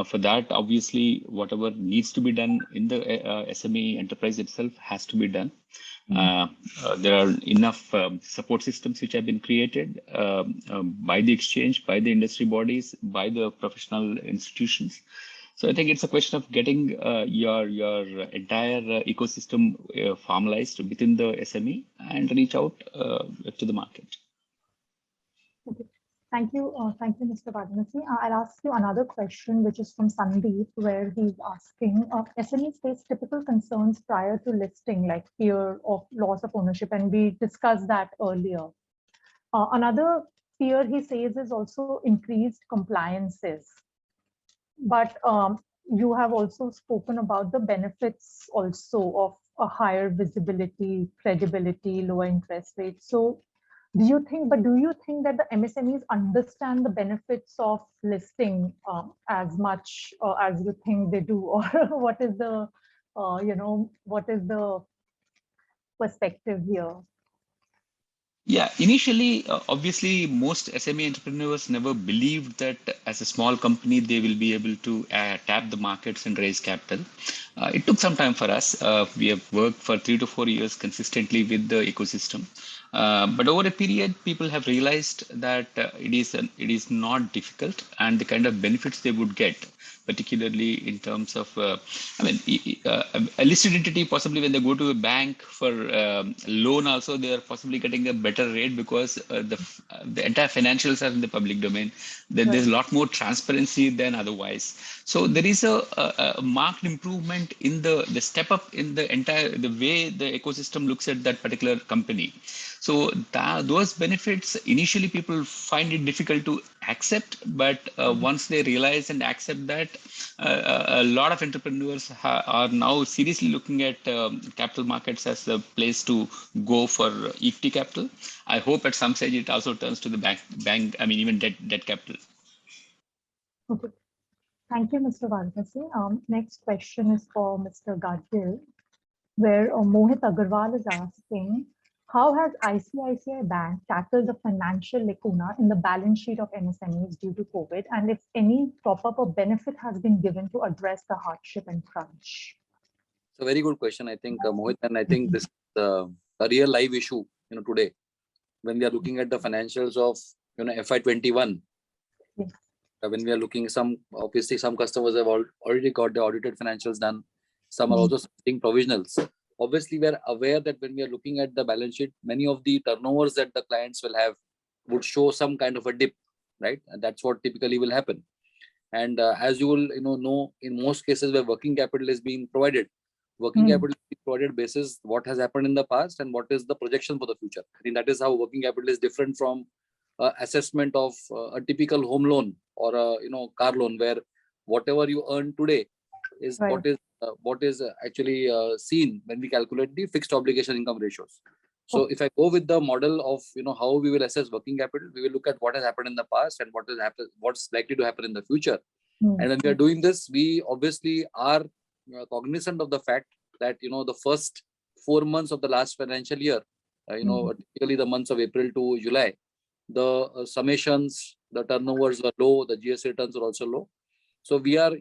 For that, obviously, whatever needs to be done in the SME enterprise itself has to be done. There are enough support systems which have been created by the exchange, by the industry bodies, by the professional institutions. So I think it's a question of getting your entire ecosystem formalized within the SME and reach out to the market.
Okay. Thank you, Mr. Varanasi. I'll ask you another question, which is from Sandeep, where he's asking, SMEs face typical concerns prior to listing, like fear of loss of ownership, and we discussed that earlier. Another fear, he says, is also increased compliances. But you have also spoken about the benefits also of a higher visibility, credibility, lower interest rates. So do you think that the MSMEs understand the benefits of listing as much as you think they do, or what is the perspective here?
Yeah, initially, obviously, most SME entrepreneurs never believed that as a small company, they will be able to tap the markets and raise capital. It took some time for us. We have worked for 3 to 4 years consistently with the ecosystem. But over a period, people have realized that it is not difficult, and the kind of benefits they would get, particularly in terms of, a listed entity, possibly when they go to a bank for loan also, they are possibly getting a better rate because the entire financials are in the public domain. There's a lot more transparency than otherwise. So there is a marked improvement in the step up in the way the ecosystem looks at that particular company. So those benefits, initially people find it difficult to accept, but once they realize and accept that, a lot of entrepreneurs are now seriously looking at capital markets as the place to go for equity capital. I hope at some stage it also turns to the bank, even debt capital.
Okay. Thank you, Mr. Varghese. Next question is for Mr. Gadgil, where Mohit Agarwal is asking, how has ICICI Bank tackled the financial lacuna in the balance sheet of MSMEs due to COVID? And if any top-up or benefit has been given to address the hardship and crunch?
It's a very good question, I think, Mohit, and I think this is a real live issue, today, when we are looking at the financials of, FY21.
Yes.
When we are looking, obviously some customers have already got the audited financials done. Some are also submitting provisionals. Obviously, we are aware that when we are looking at the balance sheet, many of the turnovers that the clients will have would show some kind of a dip, right? And that's what typically will happen. And as you will know, in most cases where working capital is being provided, working capital is being provided basis what has happened in the past and what is the projection for the future. I think that is how working capital is different from assessment of a typical home loan or a car loan, where whatever you earn today is
Right.
what is actually seen when we calculate the fixed obligation income ratios. So if I go with the model of how we will assess working capital, we will look at what has happened in the past and what's likely to happen in the future. And when we are doing this, we obviously are cognizant of the fact that the first 4 months of the last financial year, typically the months of April to July, the summations, the turnovers were low, the GST returns are also low. So we are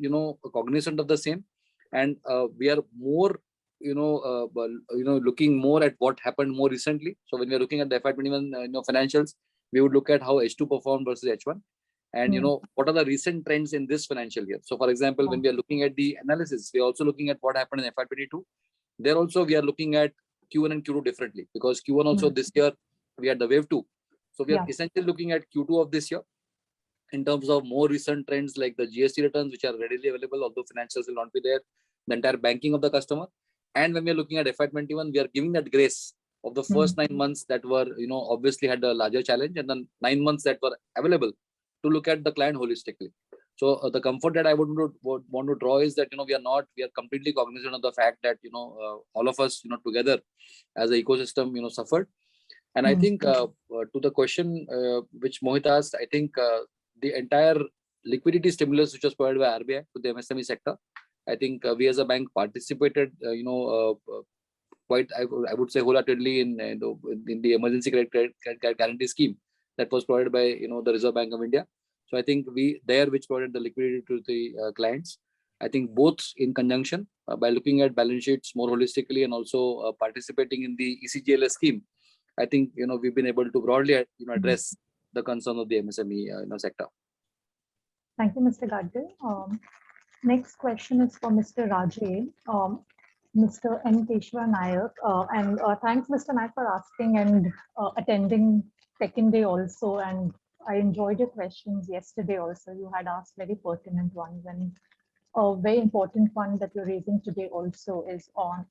cognizant of the same, and we are more looking more at what happened more recently. So when we are looking at the FY21 financials, we would look at how H2 performed versus H1, and what are the recent trends in this financial year. So for example, when we are looking at the analysis, we are also looking at what happened in FY22. There also we are looking at Q1 and Q2 differently, because Q1 also this year we had the wave 2. So we are essentially looking at Q2 of this year in terms of more recent trends like the GST returns, which are readily available, although financials will not be there, the entire banking of the customer. And when we are looking at FY21, we are giving that grace of the first 9 months that were, obviously had a larger challenge, and then 9 months that were available to look at the client holistically. So the comfort that I would want to draw is that, we are completely cognizant of the fact that, all of us, together as an ecosystem, suffered. And I think to the question which Mohit asked, I think the entire liquidity stimulus which was provided by RBI to the MSME sector, I think we as a bank participated, quite, I would say, wholeheartedly in the emergency credit guarantee scheme that was provided by the Reserve Bank of India. So I think which provided the liquidity to the clients. I think both in conjunction by looking at balance sheets more holistically and also participating in the ECGLS scheme, I think we've been able to broadly address the concern of the MSME sector.
Thank you, Mr. Gadgil. Next question is for Mr. Raje, Mr. N. Keshwa Nayak, and thanks, Mr. Nayak, for asking and attending second day also. And I enjoyed your questions yesterday also. You had asked very pertinent ones, and a very important one that you're raising today also is on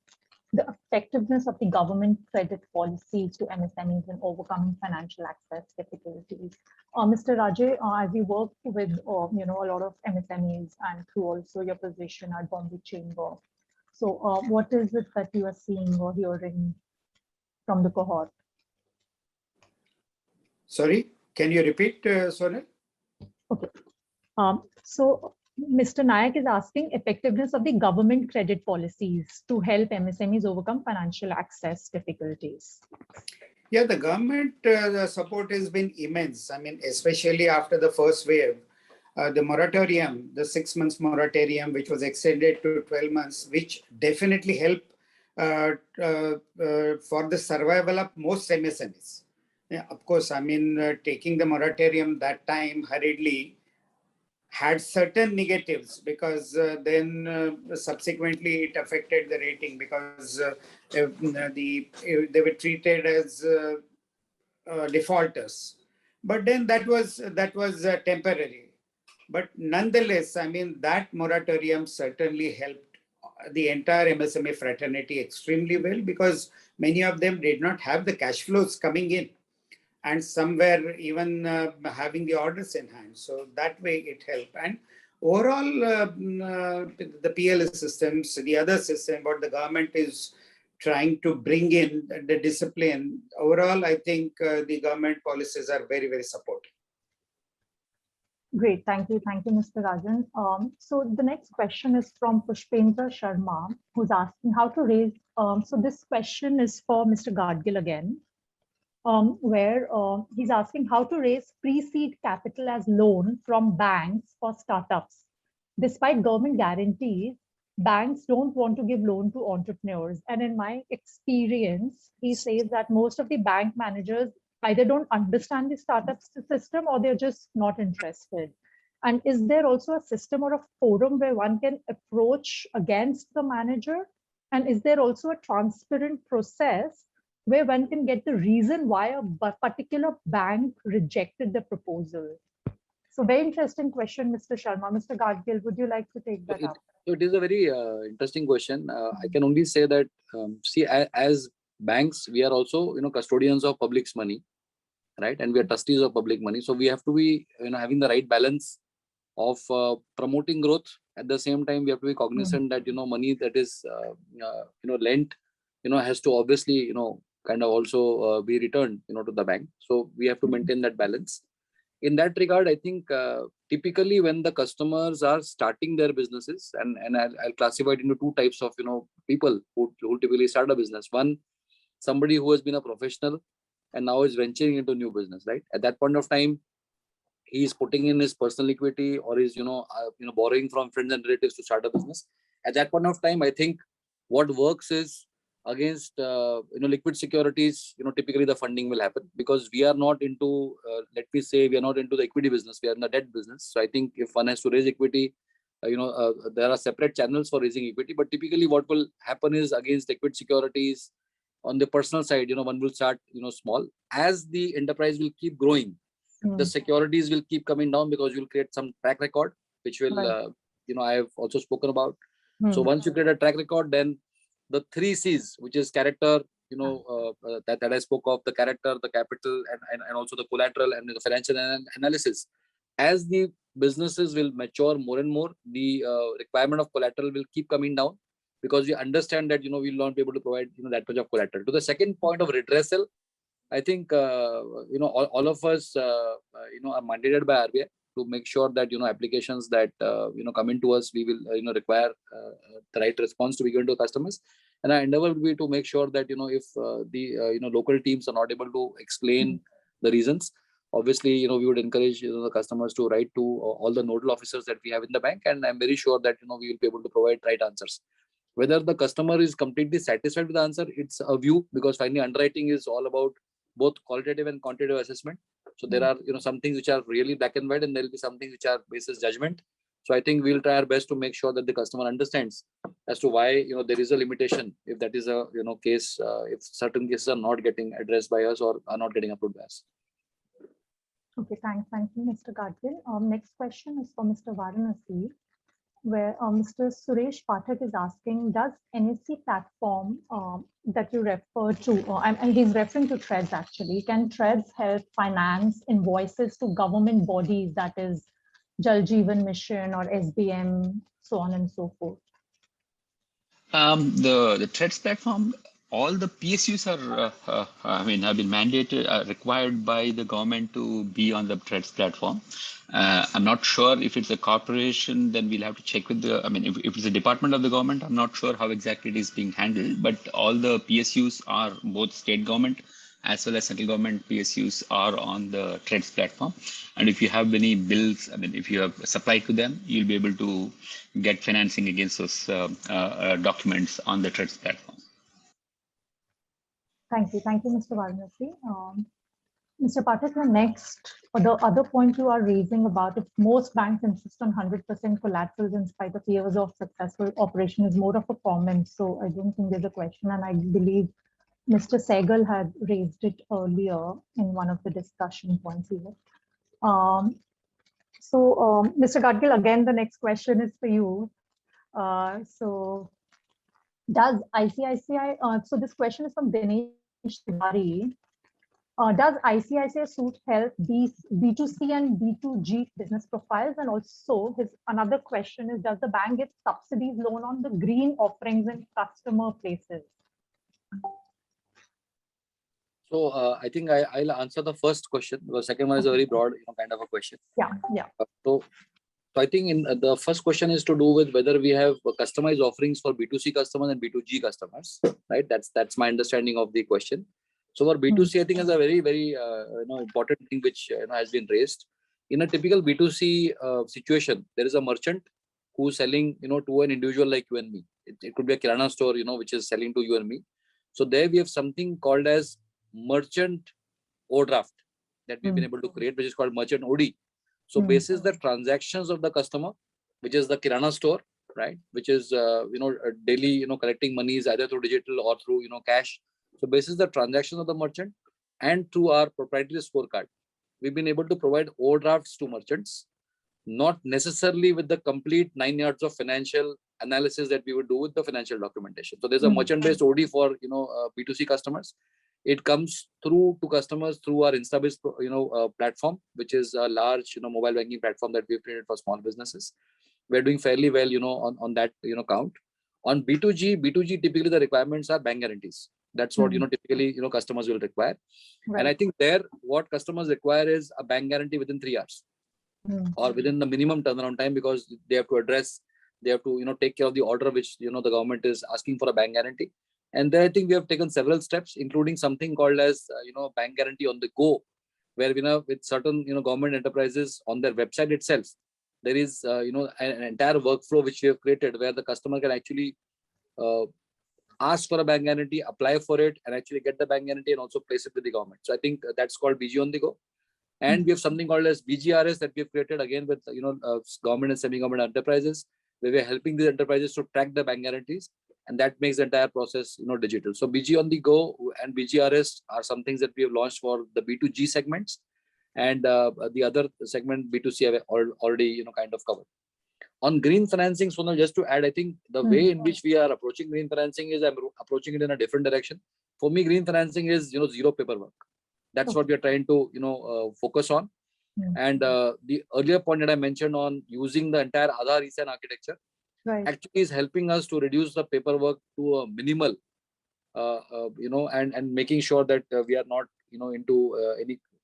the effectiveness of the government credit policies to MSMEs in overcoming financial access difficulties. Mr. Raje, as you work with a lot of MSMEs and through also your position at Bombay Chamber, so what is it that you are seeing or hearing from the cohort?
Sorry, can you repeat, Sonal?
Okay. So Mr. Nayak is asking effectiveness of the government credit policies to help MSMEs overcome financial access difficulties.
Yeah, the government support has been immense. I mean, especially after the first wave, the moratorium, the 6 months moratorium, which was extended to 12 months, which definitely helped for the survival of most MSMEs. Yeah, of course, I mean, taking the moratorium that time hurriedly had certain negatives, because then subsequently it affected the rating, because they were treated as defaulters. But then that was temporary. But nonetheless, I mean, that moratorium certainly helped the entire MSME fraternity extremely well, because many of them did not have the cash flows coming in, and some were even having the orders in hand. So that way it helped. And overall, the PLS systems, the other system, what the government is trying to bring in, the discipline, overall, I think the government policies are very, very supportive.
Great, thank you, Mr. Rajan. So the next question is from Pushpendra Sharma, who's asking how to raise. So this question is for Mr. Gadgil again, where he's asking how to raise pre-seed capital as loan from banks for startups. Despite government guarantees, banks don't want to give loan to entrepreneurs. And in my experience, he says that most of the bank managers either don't understand the startup system or they're just not interested. And is there also a system or a forum where one can approach against the manager? And is there also a transparent process where one can get the reason why a particular bank rejected the proposal? So very interesting question, Mr. Sharma. Mr. Gadgil, would you like to take that up?
It is a very interesting question. I can only say that, see, as banks, we are also, custodians of public's money, right? And we are trustees of public money. So we have to be, having the right balance of promoting growth. At the same time, we have to be cognizant that, money that is, lent, has to obviously, kind of also be returned, to the bank. So we have to maintain that balance. In that regard, I think typically when the customers are starting their businesses, and I'll classify it into two types of people who typically start a business. One, somebody who has been a professional and now is venturing into new business, right? At that point of time, he is putting in his personal equity or is borrowing from friends and relatives to start a business. At that point of time, I think what works is against liquid securities. Typically the funding will happen because we are not into let me say we are not into the equity business, we are in the debt business. So I think if one has to raise equity, there are separate channels for raising equity, but typically what will happen is against liquid securities. On the personal side, one will start small. As the enterprise will keep growing, the securities will keep coming down because you'll create some track record, which will I have also spoken about. So once you create a track record, then the 3 C's, which is character, that I spoke of, the character, the capital, and also the collateral and the financial analysis. As the businesses will mature more and more, the requirement of collateral will keep coming down because we understand that, we will not be able to provide, that much of collateral. To the second point of redressal, I think, all of us, are mandated by RBI to make sure that, applications that, come into us, we will, require the right response to be given to customers. And our endeavor will be to make sure that, if the, local teams are not able to explain the reasons, obviously, we would encourage, the customers to write to all the nodal officers that we have in the bank. And I'm very sure that, we will be able to provide right answers. Whether the customer is completely satisfied with the answer, it's a view, because finally underwriting is all about both qualitative and quantitative assessment. So there are, some things which are really black and white, and there will be some things which are basis judgment. So I think we'll try our best to make sure that the customer understands as to why, there is a limitation. If that is a, case, if certain cases are not getting addressed by us or are not getting approved by us.
Okay, thanks. Thank you, Mr. Gadgil. Next question is for Mr. Varanasi, where Mr. Suresh Pathak is asking, does NSE platform that you refer to, and he's referring to TReDS actually, can TReDS help finance invoices to government bodies, that is Jal Jeevan Mission or SBM, so on and so forth?
The TReDS platform, all the PSUs are, have been mandated, required by the government to be on the TReDS platform. I'm not sure if it's a corporation, then we'll have to check with the, if it's a department of the government, I'm not sure how exactly it is being handled, but all the PSUs are both state government as well as central government PSUs are on the TReDS platform. And if you have any bills, if you have supplied to them, you'll be able to get financing against those documents on the TReDS platform.
Thank you, Mr. Varanasi. Mr. Pathak, the next, or the other point you are raising about if most banks insist on 100% collaterals in spite of years of successful operation is more of a comment. So I don't think there's a question, and I believe Mr. Sehgal had raised it earlier in one of the discussion points here. Mr. Gadgil, again, the next question is for you. So does ICICI, so this question is from Dinesh Tiwari. Does ICICI suit help these B2C and B2G business profiles? And also his another question is, does the bank give subsidies loan on the green offerings in customer places?
So I think I'll answer the first question. The second one is a very broad, kind of a question.
Yeah, yeah.
So I think the first question is to do with whether we have customized offerings for B2C customers and B2G customers, right? That's my understanding of the question. So for B2C, I think is a very, very important thing which has been raised. In a typical B2C situation, there is a merchant who's selling, to an individual like you and me. It could be a kirana store, which is selling to you and me. So there we have something called as merchant overdraft that we've been able to create, which is called merchant OD. So basis the transactions of the customer, which is the kirana store, right? Which is, daily, collecting monies either through digital or through, cash. So basis the transactions of the merchant and through our proprietary scorecard, we've been able to provide overdrafts to merchants, not necessarily with the complete 9 yards of financial analysis that we would do with the financial documentation. So there's a merchant-based OD for, B2C customers. It comes through to customers through our InstaBiz, platform, which is a large, mobile banking platform that we've created for small businesses. We're doing fairly well, on that, count. On B2G typically the requirements are bank guarantees. That's what, typically, customers will require.
Right.
And I think there, what customers require is a bank guarantee within 3 hours or within the minimum turnaround time, because they have to take care of the order which, the government is asking for a bank guarantee. And then I think we have taken several steps, including something called as, bank guarantee on the go, where, with certain, government enterprises on their website itself, there is, an entire workflow which we have created where the customer can actually ask for a bank guarantee, apply for it, and actually get the bank guarantee and also place it with the government. So I think that's called BG on the go. And we have something called as BGRS that we have created again with, government and semi-government enterprises, where we are helping these enterprises to track the bank guarantees. And that makes the entire process, digital. So BG on the go and BGRS are some things that we have launched for the B2G segments, and the other segment B2C have already, kind of covered. On green financing, Sonal, just to add, I think the way in which we are approaching green financing is I'm approaching it in a different direction. For me, green financing is, zero paperwork. That's what we are trying to, focus on. And the earlier point that I mentioned on using the entire Aadhaar eSign architecture, actually is helping us to reduce the paperwork to a minimal, and making sure that we are not,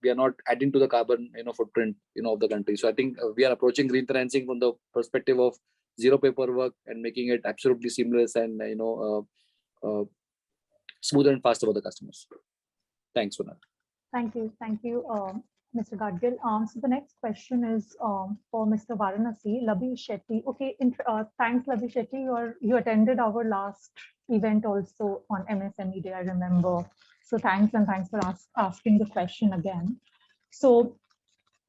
we are not adding to the carbon, footprint, of the country. So I think we are approaching green financing from the perspective of zero paperwork and making it absolutely seamless and, smooth and fast for the customers. Thanks, Sonal.
Thank you. Thank you, Mr. Gadgil. So the next question is for Mr. Varanasi, Labhi Shetty. Okay, thanks, Labhi Shetty. You attended our last event also on MSME Day, I remember. So thanks, and thanks for asking the question again. So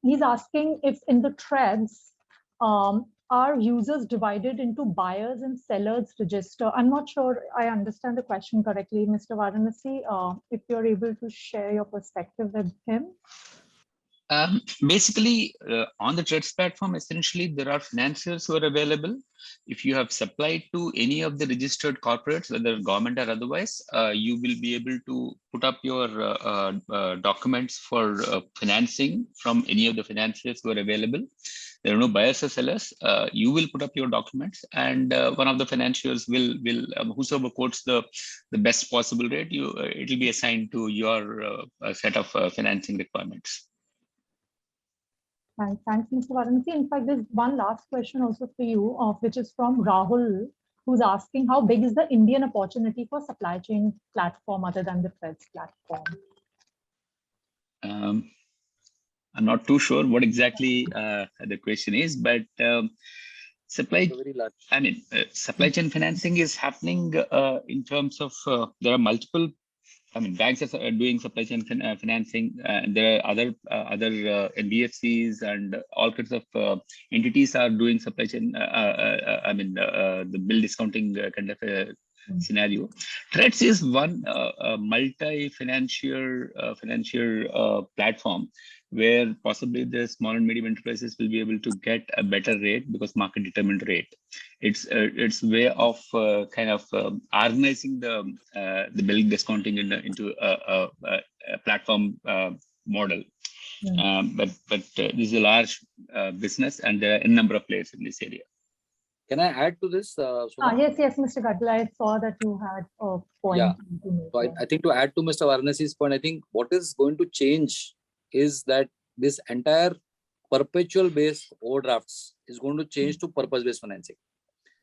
he's asking if in the threads, are users divided into buyers and sellers register? I'm not sure I understand the question correctly, Mr. Varanasi. If you're able to share your perspective with him.
Basically, on the Threads platform, essentially, there are financiers who are available. If you have supplied to any of the registered corporates, whether government or otherwise, you will be able to put up your documents for financing from any of the financiers who are available. There are no buyers or sellers. You will put up your documents, and one of the financiers will whosoever quotes the best possible rate, it will be assigned to your set of financing requirements.
Thanks, Mr. Varanasi. In fact, there's one last question also for you, which is from Rahul, who's asking how big is the Indian opportunity for supply chain platform other than the Threads platform?
I'm not too sure what exactly the question is, but supply chain financing is happening in terms of there are multiple. Banks are doing supply chain financing. There are other NBFCs and all kinds of entities are doing supply chain. The bill discounting kind of a scenario. Threads is one multi-financial platform where possibly the small and medium enterprises will be able to get a better rate because market determined rate. It's way of organizing the bill discounting into a platform model. But this is a large business, and there are a number of players in this area.
Can I add to this?
Yes, Mr. Gadgil, I saw that you had a point. make
So
it.
I think to add to Mr. Varanasi's point, I think what is going to change is that this entire perpetual based overdrafts is going to change to purpose based financing.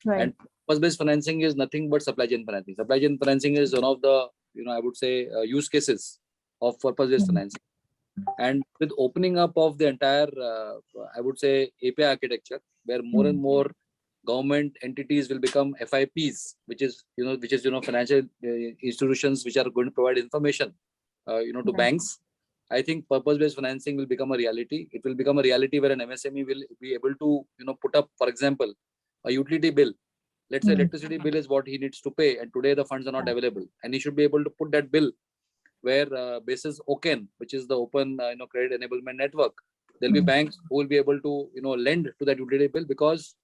Right.
And purpose based financing is nothing but supply chain financing. Supply chain financing is one of the, I would say, use cases of purpose based
Mhm.
financing. And with opening up of the entire, I would say, API architecture, where more and more government entities will become FIPs, which is financial institutions which are going to provide information, to
Right.
banks. I think purpose-based financing will become a reality. It will become a reality where an MSME will be able to, put up, for example, a utility bill. Let's say electricity bill is what he needs to pay, and today the funds are not
Right.
available, and he should be able to put that bill where basis OCEN, which is the Open Credit Enablement Network, there'll be banks who will be able to lend to that utility bill, because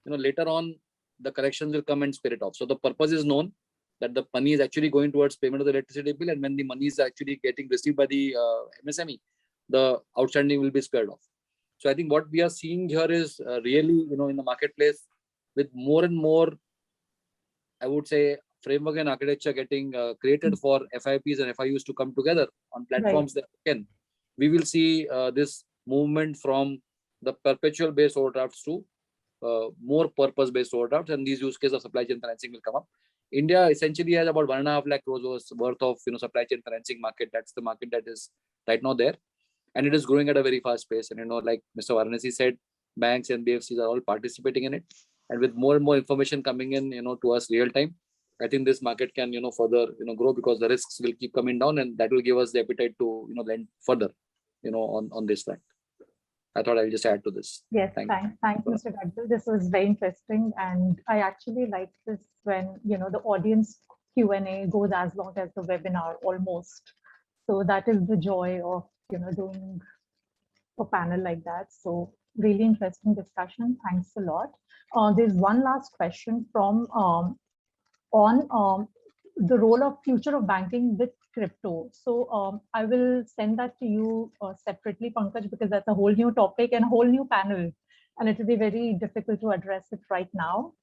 later on the corrections will come and spill it off. So the purpose is known, that the money is actually going towards payment of the electricity bill, and when the money is actually getting received by the MSME, the outstanding will be spared off. So I think what we are seeing here is really in the marketplace, with more and more, I would say, framework and architecture getting created for FIPs and FIUs to come together on platforms that can, we will see this movement from the perpetual based overdrafts to more purpose based overdrafts, and these use cases of supply chain financing will come up. India essentially has about 1.5 lakh crores worth of supply chain financing market. That's the market that is right now there, and it is growing at a very fast pace. And like Mr. Varanasi said, banks and NBFCs are all participating in it, and with more and more information coming in to us real time, I think this market can further grow, because the risks will keep coming down, and that will give us the appetite to lend further on this front. I thought I'll just add to this.
Yes,
Thank
thanks, Mr. Gadgil. This was very interesting, and I actually like this when the audience Q&A goes as long as the webinar almost. So that is the joy of doing a panel like that. So really interesting discussion. Thanks a lot. There's one last question from on the role of future of banking with crypto. So I will send that to you separately, Pankaj, because that's a whole new topic and a whole new panel, and it will be very difficult to address it right now.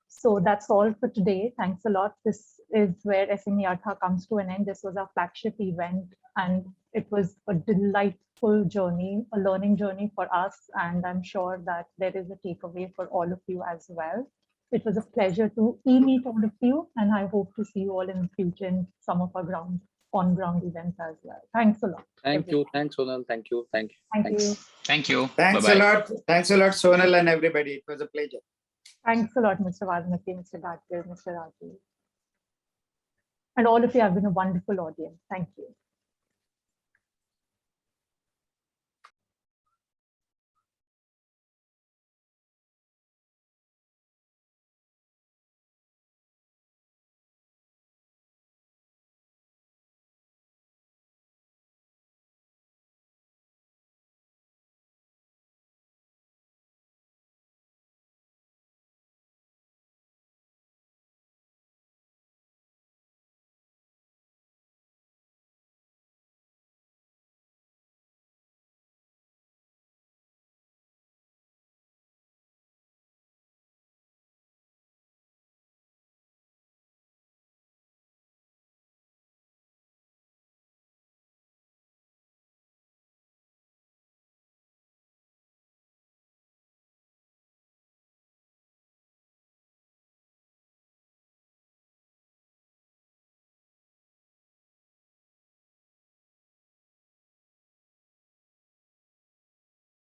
So that's all for today. Thanks a lot. This is where SME Artha comes to an end. This was our flagship event, and it was a delightful journey, a learning journey for us. And I'm sure that there is a takeaway for all of you as well. It was a pleasure to meet all of you, and I hope to see you all in the future in some of our on-ground events as well. Thanks a lot.
Thank you. Thanks, Sonal. Thank you.
Thank you.
Thank you.
Thanks
Bye-bye.
a lot. Thanks a lot, Sonal and everybody. It was a pleasure.
Thanks a lot, Mr. Varanasi, Mr. Gadgil, Mr. Rajiv. And all of you have been a wonderful audience. Thank you.